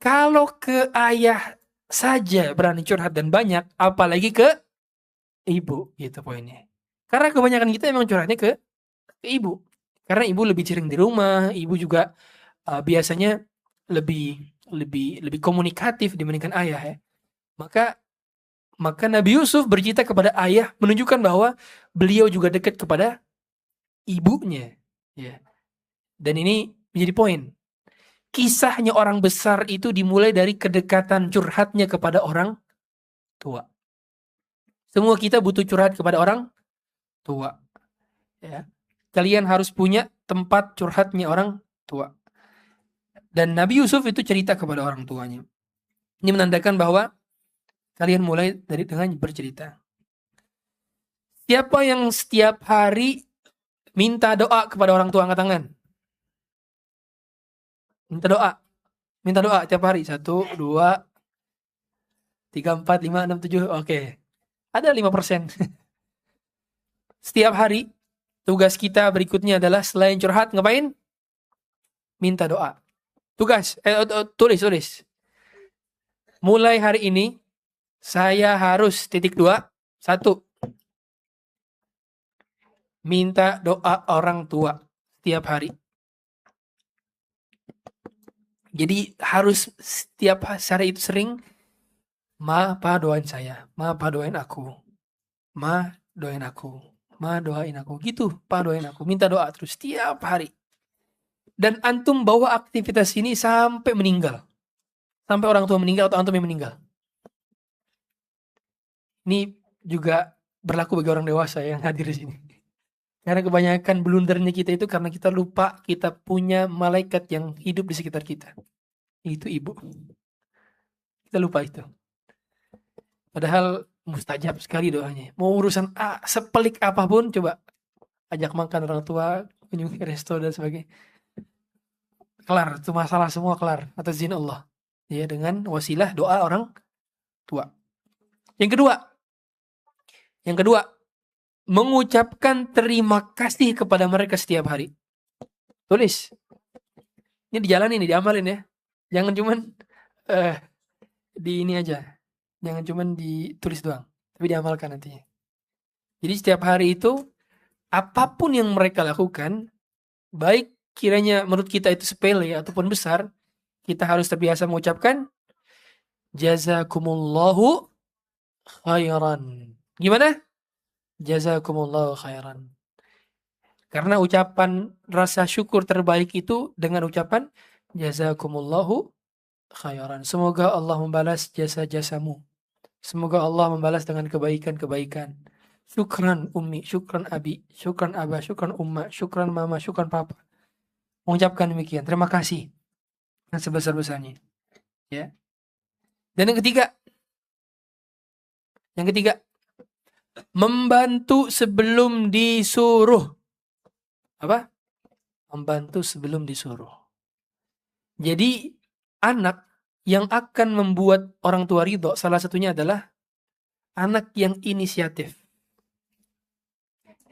kalau ke ayah saja berani curhat dan banyak, apalagi ke ibu, gitu poinnya. Karena kebanyakan kita emang curhatnya ke ibu. Karena ibu lebih sering di rumah, ibu juga biasanya lebih komunikatif dibandingkan ayah ya. Maka Nabi Yusuf bercerita kepada ayah menunjukkan bahwa beliau juga dekat kepada ibunya, ya. Dan ini menjadi poin. Kisahnya orang besar itu dimulai dari kedekatan curhatnya kepada orang tua. Semua kita butuh curhat kepada orang tua. Ya. Kalian harus punya tempat curhatnya orang tua. Dan Nabi Yusuf itu cerita kepada orang tuanya. Ini menandakan bahwa kalian mulai dengan bercerita. Siapa yang setiap hari minta doa kepada orang tua, angkat tangan. Minta doa tiap hari. 1, 2, 3, 4, 5, 6, 7. Oke. Ada 5%. Setiap hari tugas kita berikutnya adalah selain curhat ngapain? Minta doa. Tulis. Mulai hari ini saya harus 2. 1. Minta doa orang tua setiap hari. Jadi harus setiap hari itu sering, Ma, Pa doain saya, Ma, Pa doain aku, Ma doain aku, Ma doain aku, gitu, Pa doain aku, minta doa terus setiap hari. Dan antum bawa aktivitas ini sampai meninggal, sampai orang tua meninggal atau antum yang meninggal. Ini juga berlaku bagi orang dewasa yang hadir di sini. Karena kebanyakan blundernya kita itu karena kita lupa kita punya malaikat yang hidup di sekitar kita. Itu ibu. Kita lupa itu. Padahal mustajab sekali doanya. Mau urusan sepelik apapun, coba ajak makan orang tua, kunjungi resto dan sebagainya. Kelar, itu masalah semua kelar atas izin Allah. Ya, dengan wasilah doa orang tua. Yang kedua, mengucapkan terima kasih kepada mereka setiap hari. Tulis. Ini dijalanin, diamalin ya. Jangan cuman di ini aja. Jangan cuman ditulis doang. Tapi diamalkan nantinya. Jadi setiap hari itu, apapun yang mereka lakukan, baik kiranya menurut kita itu sepele ataupun besar, kita harus terbiasa mengucapkan jazakumullahu khairan. Gimana? Jazakumullahu khairan. Karena ucapan rasa syukur terbaik itu dengan ucapan jazakumullahu khairan. Semoga Allah membalas jasa-jasamu. Semoga Allah membalas dengan kebaikan-kebaikan. Syukran ummi, syukran abi, syukran abah, syukran umma, syukran mama, syukran papa. Mengucapkan demikian. Terima kasih. Yang sebesar-besarnya. Ya. Dan yang ketiga, membantu sebelum disuruh. Apa? Membantu sebelum disuruh. Jadi anak yang akan membuat orang tua ridho salah satunya adalah anak yang inisiatif.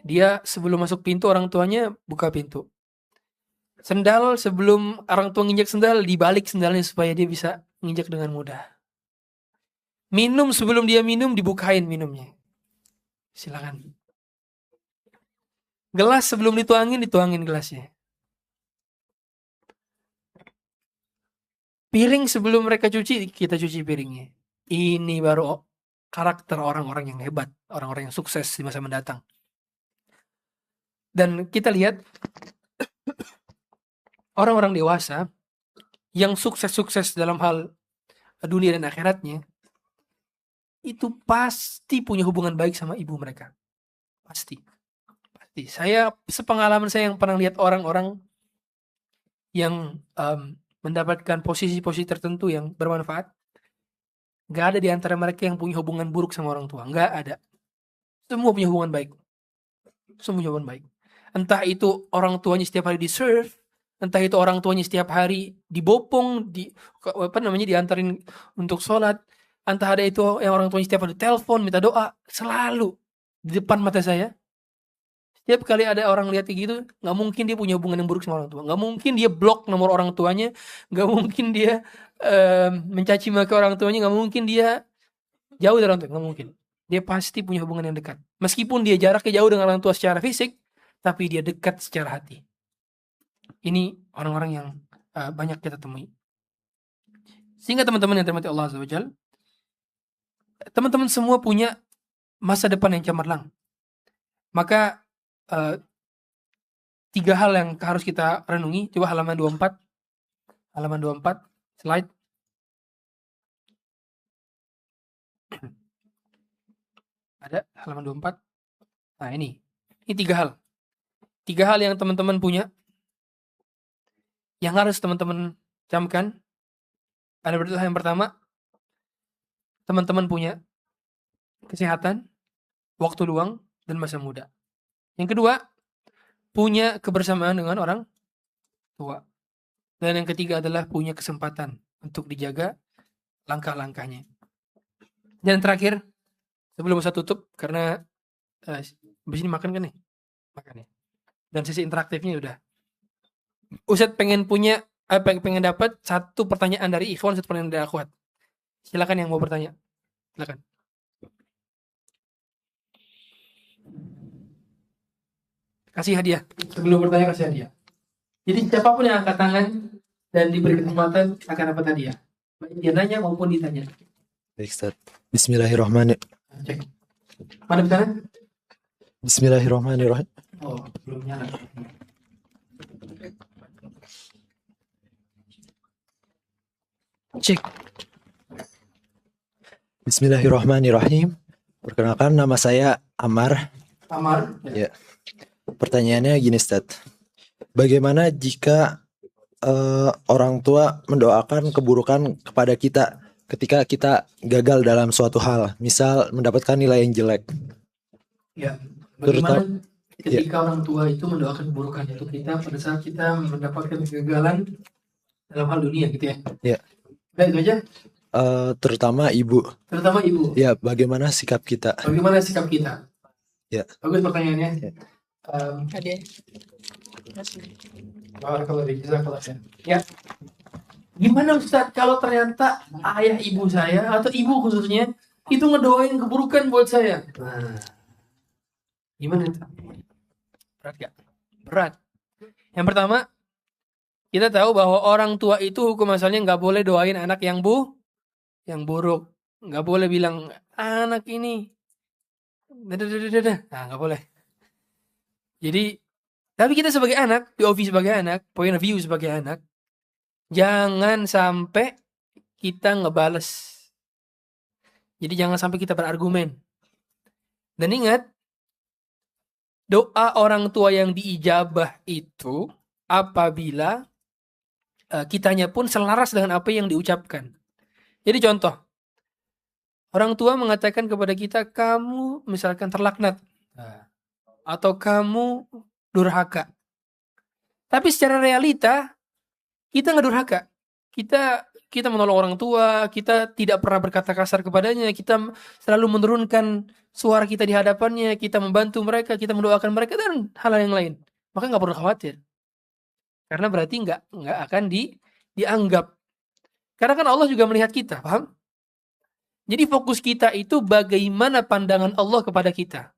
Dia sebelum masuk pintu orang tuanya buka pintu. Sendal sebelum orang tua nginjak sendal dibalik sendalnya supaya dia bisa nginjak dengan mudah. Minum sebelum dia minum dibukain minumnya. Silakan. Gelas sebelum dituangin gelasnya. Piring sebelum mereka cuci, kita cuci piringnya. Ini baru karakter orang-orang yang hebat, orang-orang yang sukses di masa mendatang. Dan kita lihat orang-orang dewasa yang sukses-sukses dalam hal dunia dan akhiratnya, itu pasti punya hubungan baik sama ibu mereka. Pasti. Saya sepengalaman saya yang pernah lihat orang-orang yang mendapatkan posisi-posisi tertentu yang bermanfaat, nggak ada di antara mereka yang punya hubungan buruk sama orang tua. Nggak ada. Semua punya hubungan baik. Semua punya hubungan baik. Entah itu orang tuanya setiap hari di-serve, entah itu orang tuanya setiap hari dibopong, diantarin untuk sholat, entah ada itu yang orang tuanya setiap hari telepon minta doa, selalu di depan mata saya. Setiap kali ada orang lihat kayak gitu, nggak mungkin dia punya hubungan yang buruk sama orang tua. Nggak mungkin dia blok nomor orang tuanya. Nggak mungkin dia mencaci maki orang tuanya. Nggak mungkin dia jauh dari orang tua. Nggak mungkin. Dia pasti punya hubungan yang dekat. Meskipun dia jaraknya jauh dengan orang tua secara fisik, tapi dia dekat secara hati. Ini orang-orang yang banyak kita temui. Sehingga teman-teman yang dirahmati Allah Azza wa Jalla, teman-teman semua punya masa depan yang cemerlang. Maka 3 hal yang harus kita renungi. Coba halaman 24. Halaman 24, slide. Ada halaman 24. Nah, ini 3 hal. 3 hal yang teman-teman punya, yang harus teman-teman camkan. Ada yang pertama, teman-teman punya kesehatan, waktu luang, dan masa muda. Yang kedua, punya kebersamaan dengan orang tua. Dan yang ketiga adalah punya kesempatan untuk dijaga langkah-langkahnya. Dan terakhir, sebelum saya tutup, karena habis ini makan kan nih? Makan ya. Dan sesi interaktifnya udah. Ustadz pengen dapat 1 pertanyaan dari ikhwan, 1 pertanyaan dari akhwat. Silakan yang mau bertanya. Silakan. Kasih hadiah. Sebelum bertanya kasih hadiah. Jadi siapapun yang angkat tangan dan diberi kesempatan akan dapat hadiah. Baik dia nanya maupun ditanya. Baik, Ustaz. Bismillahirrahmanirrahim. Cek. Mana di sana? Bismillahirrahmanirrahim. Oh, belum nyala. Cek. Bismillahirrahmanirrahim. Perkenalkan, nama saya Amar. Amar. Ya. Pertanyaannya gini, Ustaz. Bagaimana jika orang tua mendoakan keburukan kepada kita ketika kita gagal dalam suatu hal, misal mendapatkan nilai yang jelek? Ya. Bagaimana ketika orang tua itu mendoakan keburukan untuk kita pada saat kita mendapatkan kegagalan dalam hal dunia gitu ya? Ya. Baik, itu aja. Terutama ibu. Terutama ibu. Ya, bagaimana sikap kita? Bagaimana sikap kita? Ya. Bagus pertanyaannya. Ya. Hadiah. Ya. Gimana Ustadz kalau ternyata ayah ibu saya atau ibu khususnya itu ngedoain keburukan buat saya? Nah, gimana itu? Berat gak? Berat. Yang pertama, kita tahu bahwa orang tua itu hukum asalnya nggak boleh doain anak yang buruk. Nggak boleh bilang anak ini. Nah, nggak boleh. Jadi, tapi kita sebagai anak, POV sebagai anak, point of view sebagai anak, jangan sampai kita ngebales. Jadi jangan sampai kita berargumen. Dan ingat, doa orang tua yang diijabah itu apabila kitanya pun selaras dengan apa yang diucapkan. Jadi contoh, orang tua mengatakan kepada kita, kamu misalkan terlaknat. Atau kamu durhaka. Tapi secara realita, kita nggak durhaka. Kita menolong orang tua, kita tidak pernah berkata kasar kepadanya, kita selalu menurunkan suara kita di hadapannya, kita membantu mereka, kita mendoakan mereka, dan hal yang lain. Maka nggak perlu khawatir. Karena berarti nggak akan dianggap. Karena kan Allah juga melihat kita, paham? Jadi fokus kita itu bagaimana pandangan Allah kepada kita.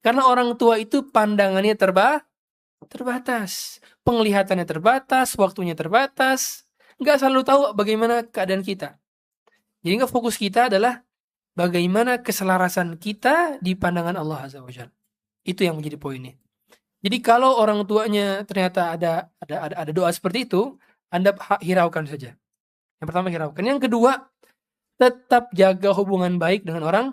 Karena orang tua itu pandangannya terbatas. Penglihatannya terbatas, waktunya terbatas. Nggak selalu tahu bagaimana keadaan kita. Jadi fokus kita adalah bagaimana keselarasan kita di pandangan Allah Azza wa Jalla. Itu yang menjadi poinnya. Jadi kalau orang tuanya ternyata ada doa seperti itu, Anda hiraukan saja. Yang pertama hiraukan. Yang kedua, tetap jaga hubungan baik dengan orang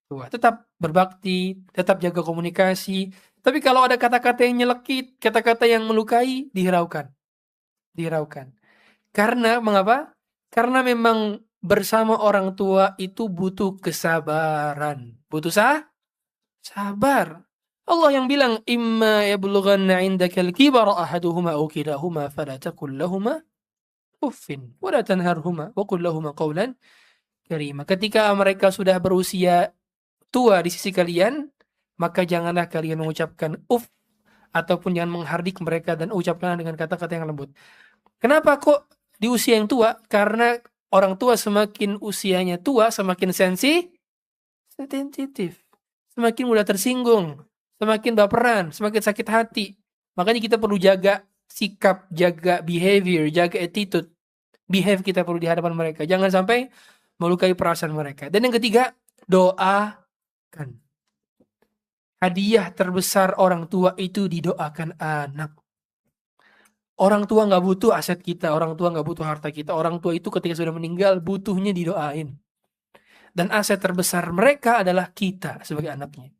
tua. Tetap berbakti, tetap jaga komunikasi. Tapi kalau ada kata-kata yang nyelekit, kata-kata yang melukai, dihiraukan. Dihiraukan. Karena mengapa? Karena memang bersama orang tua itu butuh kesabaran. Butuh sabar. Allah yang bilang, imma yablughanna indakal kibara ahaduhuma aw kilahuma fala taqul lahumā uffin wa la tanharhuma wa qul lahumā qawlan karima. Ketika mereka sudah berusia tua di sisi kalian, maka janganlah kalian mengucapkan uff ataupun jangan menghardik mereka dan ucapkanlah dengan kata-kata yang lembut. Kenapa kok di usia yang tua? Karena orang tua semakin usianya tua, semakin sensitif, semakin mudah tersinggung, semakin baperan, semakin sakit hati. Makanya kita perlu jaga sikap, jaga behavior, jaga attitude. Behave kita perlu di hadapan mereka. Jangan sampai melukai perasaan mereka. Dan yang ketiga, doakan. Hadiah terbesar orang tua itu didoakan anak. Orang tua nggak butuh aset kita, orang tua nggak butuh harta kita. Orang tua itu ketika sudah meninggal butuhnya didoain. Dan aset terbesar mereka adalah kita sebagai anaknya.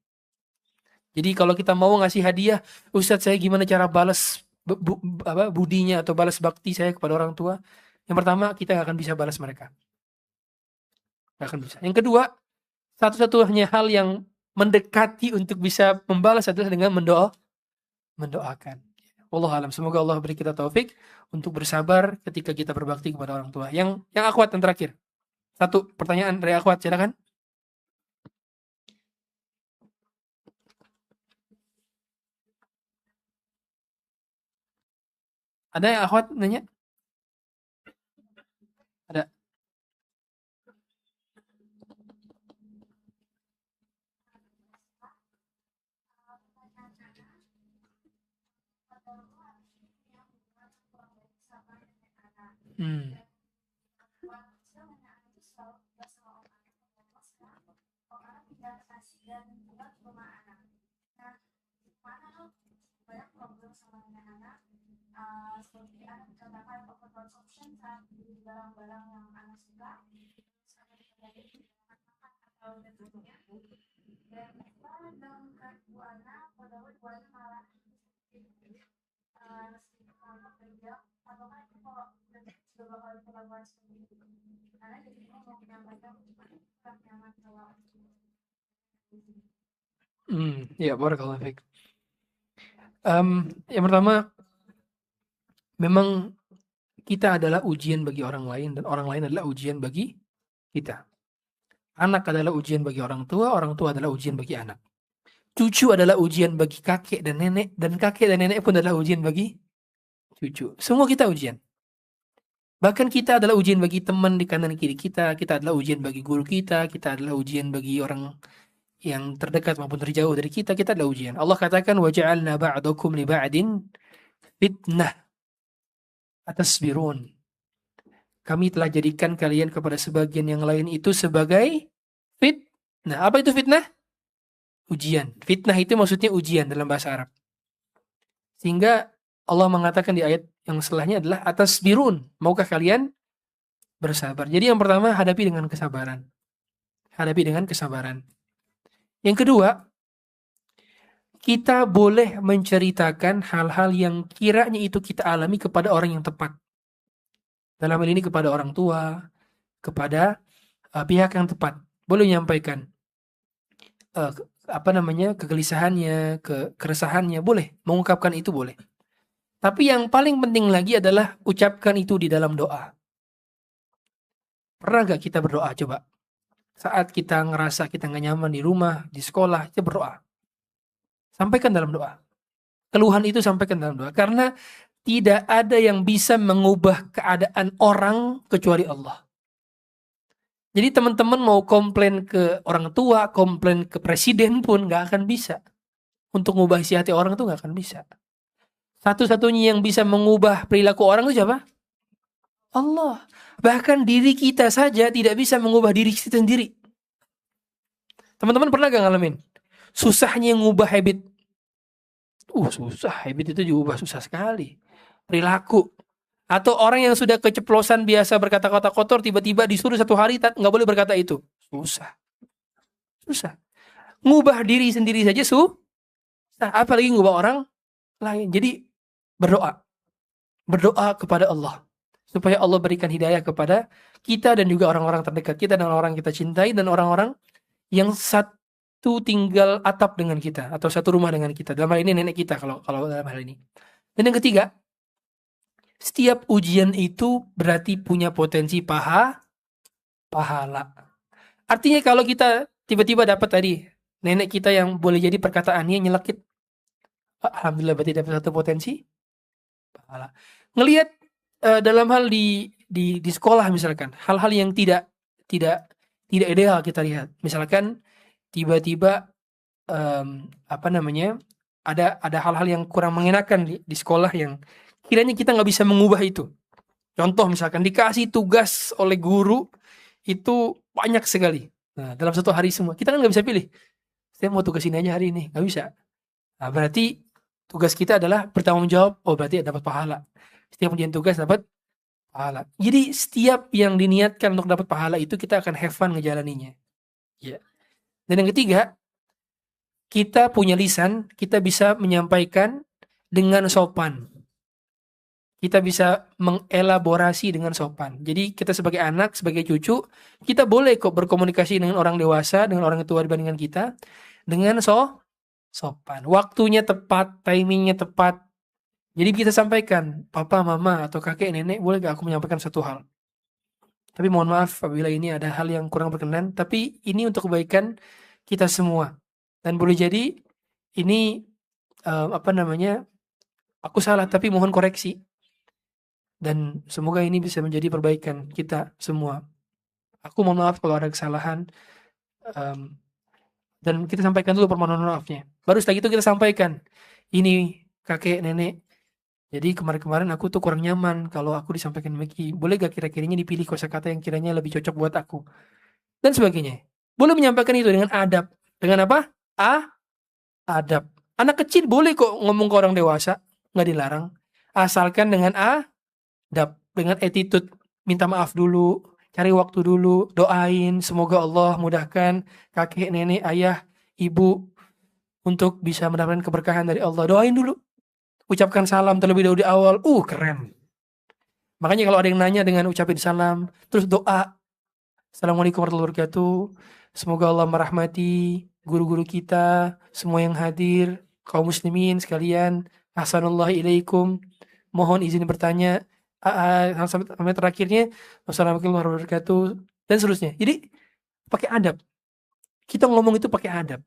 Jadi kalau kita mau ngasih hadiah, Ustadz saya gimana cara balas budinya atau balas bakti saya kepada orang tua? Yang pertama, kita nggak akan bisa balas mereka. Nggak akan bisa. Yang kedua, satu-satunya hal yang mendekati untuk bisa membalas adalah dengan mendoakan. Wallahu alam. Semoga Allah beri kita taufik untuk bersabar ketika kita berbakti kepada orang tua. Yang akhwat yang terakhir. Satu pertanyaan dari akhwat, silakan. Ada yang akhwat nanya? Ada. Seperti anak mencontohkan overconsumption saat beli barang-barang yang anak suka, atau bentuknya, dan dalam Bu anak, padahal Bu anak malah kerja, atau kan itu kalau sudah bakal dilakukan seperti itu, karena jadi mau menyampaikan kurang nyaman kalau Ya, barakallahu fiik. Yang pertama, memang kita adalah ujian bagi orang lain dan orang lain adalah ujian bagi kita. Anak adalah ujian bagi orang tua adalah ujian bagi anak. Cucu adalah ujian bagi kakek dan nenek pun adalah ujian bagi cucu. Semua kita ujian. Bahkan kita adalah ujian bagi teman di kanan kiri kita adalah ujian bagi guru kita adalah ujian bagi orang yang terdekat maupun terjauh dari kita adalah ujian. Allah katakan waja'alna ba'dakum li ba'din fitnah atasbirun. Kami telah jadikan kalian kepada sebagian yang lain itu sebagai fitnah. Apa itu fitnah? Ujian. Fitnah itu maksudnya ujian dalam bahasa Arab. Sehingga Allah mengatakan di ayat yang setelahnya adalah atasbirun. Maukah kalian bersabar? Jadi yang pertama, hadapi dengan kesabaran. Hadapi dengan kesabaran. Yang kedua, kita boleh menceritakan hal-hal yang kiranya itu kita alami kepada orang yang tepat. Dalam hal ini kepada orang tua, kepada pihak yang tepat. Boleh menyampaikan kegelisahannya, keresahannya, boleh. Mengungkapkan itu boleh. Tapi yang paling penting lagi adalah ucapkan itu di dalam doa. Pernah gak kita berdoa? Coba. Saat kita ngerasa kita gak nyaman di rumah, di sekolah, kita berdoa. Sampaikan dalam doa. Keluhan itu sampaikan dalam doa. Karena tidak ada yang bisa mengubah keadaan orang kecuali Allah. Jadi teman-teman mau komplain ke orang tua, komplain ke presiden pun gak akan bisa. Untuk mengubah isi hati orang itu gak akan bisa. Satu-satunya yang bisa mengubah perilaku orang itu siapa? Allah. Bahkan diri kita saja tidak bisa mengubah diri kita sendiri. Teman-teman pernah gak ngalamin? Susahnya ngubah habit. Susah. Habit itu diubah susah sekali. Perilaku. Atau orang yang sudah keceplosan biasa berkata-kata kotor, tiba-tiba disuruh 1 hari nggak boleh berkata itu. Susah. Ngubah diri sendiri saja susah, apalagi ngubah orang lain. Jadi berdoa kepada Allah supaya Allah berikan hidayah kepada kita dan juga orang-orang terdekat kita dan orang kita cintai dan orang-orang yang satu tinggal atap dengan kita atau satu rumah dengan kita. Dalam hal ini nenek kita kalau dalam hal ini. Dan yang ketiga, setiap ujian itu berarti punya potensi pahala. Artinya kalau kita tiba-tiba dapat tadi nenek kita yang boleh jadi perkataannya nyelekit, alhamdulillah berarti dapat satu potensi pahala. Ngelihat dalam hal di sekolah misalkan, hal-hal yang tidak ideal kita lihat. Misalkan tiba-tiba ada hal-hal yang kurang mengenakan di sekolah yang kiranya kita nggak bisa mengubah itu. Contoh misalkan dikasih tugas oleh guru itu banyak sekali. Nah, dalam 1 hari semua. Kita kan nggak bisa pilih. Saya mau tugas ini aja hari ini, nggak bisa. Nah, berarti tugas kita adalah bertanggung jawab. Oh, berarti dapat pahala. Setiap ujian tugas dapat pahala. Jadi setiap yang diniatkan untuk dapat pahala itu kita akan have fun ngejalaninya. Ya. Dan yang ketiga, kita punya lisan, kita bisa menyampaikan dengan sopan. Kita bisa mengelaborasi dengan sopan. Jadi kita sebagai anak, sebagai cucu, kita boleh kok berkomunikasi dengan orang dewasa, dengan orang tua dibandingkan kita, dengan sopan. Waktunya tepat, timingnya tepat. Jadi kita sampaikan, papa, mama, atau kakek, nenek, boleh gak aku menyampaikan satu hal? Tapi mohon maaf apabila ini ada hal yang kurang berkenan, tapi ini untuk kebaikan kita semua. Dan boleh jadi ini aku salah, tapi mohon koreksi. Dan semoga ini bisa menjadi perbaikan kita semua. Aku mohon maaf kalau ada kesalahan. Dan kita sampaikan dulu permohonan maafnya. Baru setelah itu kita sampaikan, ini kakek, nenek, jadi kemarin-kemarin aku tuh kurang nyaman kalau aku disampaikan begini. Boleh gak kira-kiranya dipilih kosakata yang kiranya lebih cocok buat aku? Dan sebagainya. Boleh menyampaikan itu dengan adab. Dengan apa? Adab. Anak kecil boleh kok ngomong ke orang dewasa. Nggak dilarang. Asalkan dengan adab. Dengan attitude. Minta maaf dulu. Cari waktu dulu. Doain. Semoga Allah mudahkan kakek, nenek, ayah, ibu untuk bisa mendapatkan keberkahan dari Allah. Doain dulu. Ucapkan salam terlebih dahulu di awal. Keren. Makanya kalau ada yang nanya dengan ucapin salam, terus doa. Assalamualaikum warahmatullahi wabarakatuh. Semoga Allah merahmati guru-guru kita, semua yang hadir, kaum muslimin sekalian. Ahsanullahi ilaikum. Mohon izin bertanya. Sampai terakhirnya. Wassalamualaikum warahmatullahi wabarakatuh. Dan seterusnya. Jadi pakai adab. Kita ngomong itu pakai adab.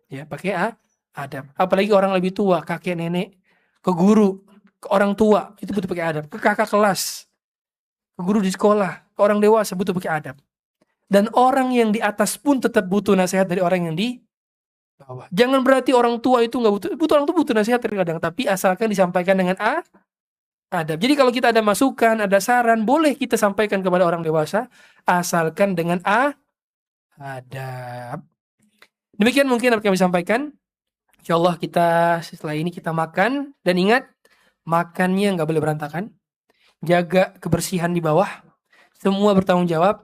Ya, pakai adab. Apalagi orang lebih tua, kakek, nenek, ke guru, ke orang tua, itu butuh pakai adab. Ke kakak kelas, ke guru di sekolah, ke orang dewasa butuh pakai adab. Dan orang yang di atas pun tetap butuh nasihat dari orang yang di bawah. Jangan berarti orang tua itu nggak butuh orang tua butuh nasihat terkadang, tapi asalkan disampaikan dengan adab. Jadi kalau kita ada masukan, ada saran, boleh kita sampaikan kepada orang dewasa, asalkan dengan adab. Demikian mungkin apa yang kami sampaikan. InsyaAllah kita setelah ini kita makan. Dan ingat, makannya nggak boleh berantakan. Jaga kebersihan di bawah. Semua bertanggung jawab.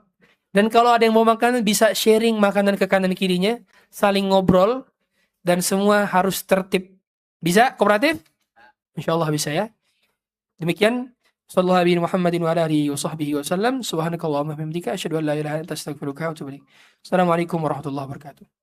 Dan kalau ada yang mau makan, bisa sharing makanan ke kanan kirinya. Saling ngobrol. Dan semua harus tertib. Bisa? Kooperatif? InsyaAllah bisa ya. Demikian. Sallallahu alaihi Muhammadin wa alihi wa sahbihi wa sallam. Subhanakallahumma wa bihamdika asyhadu an la ilaha illa anta astaghfiruka wa atubu ilaik. Assalamualaikum warahmatullahi wabarakatuh.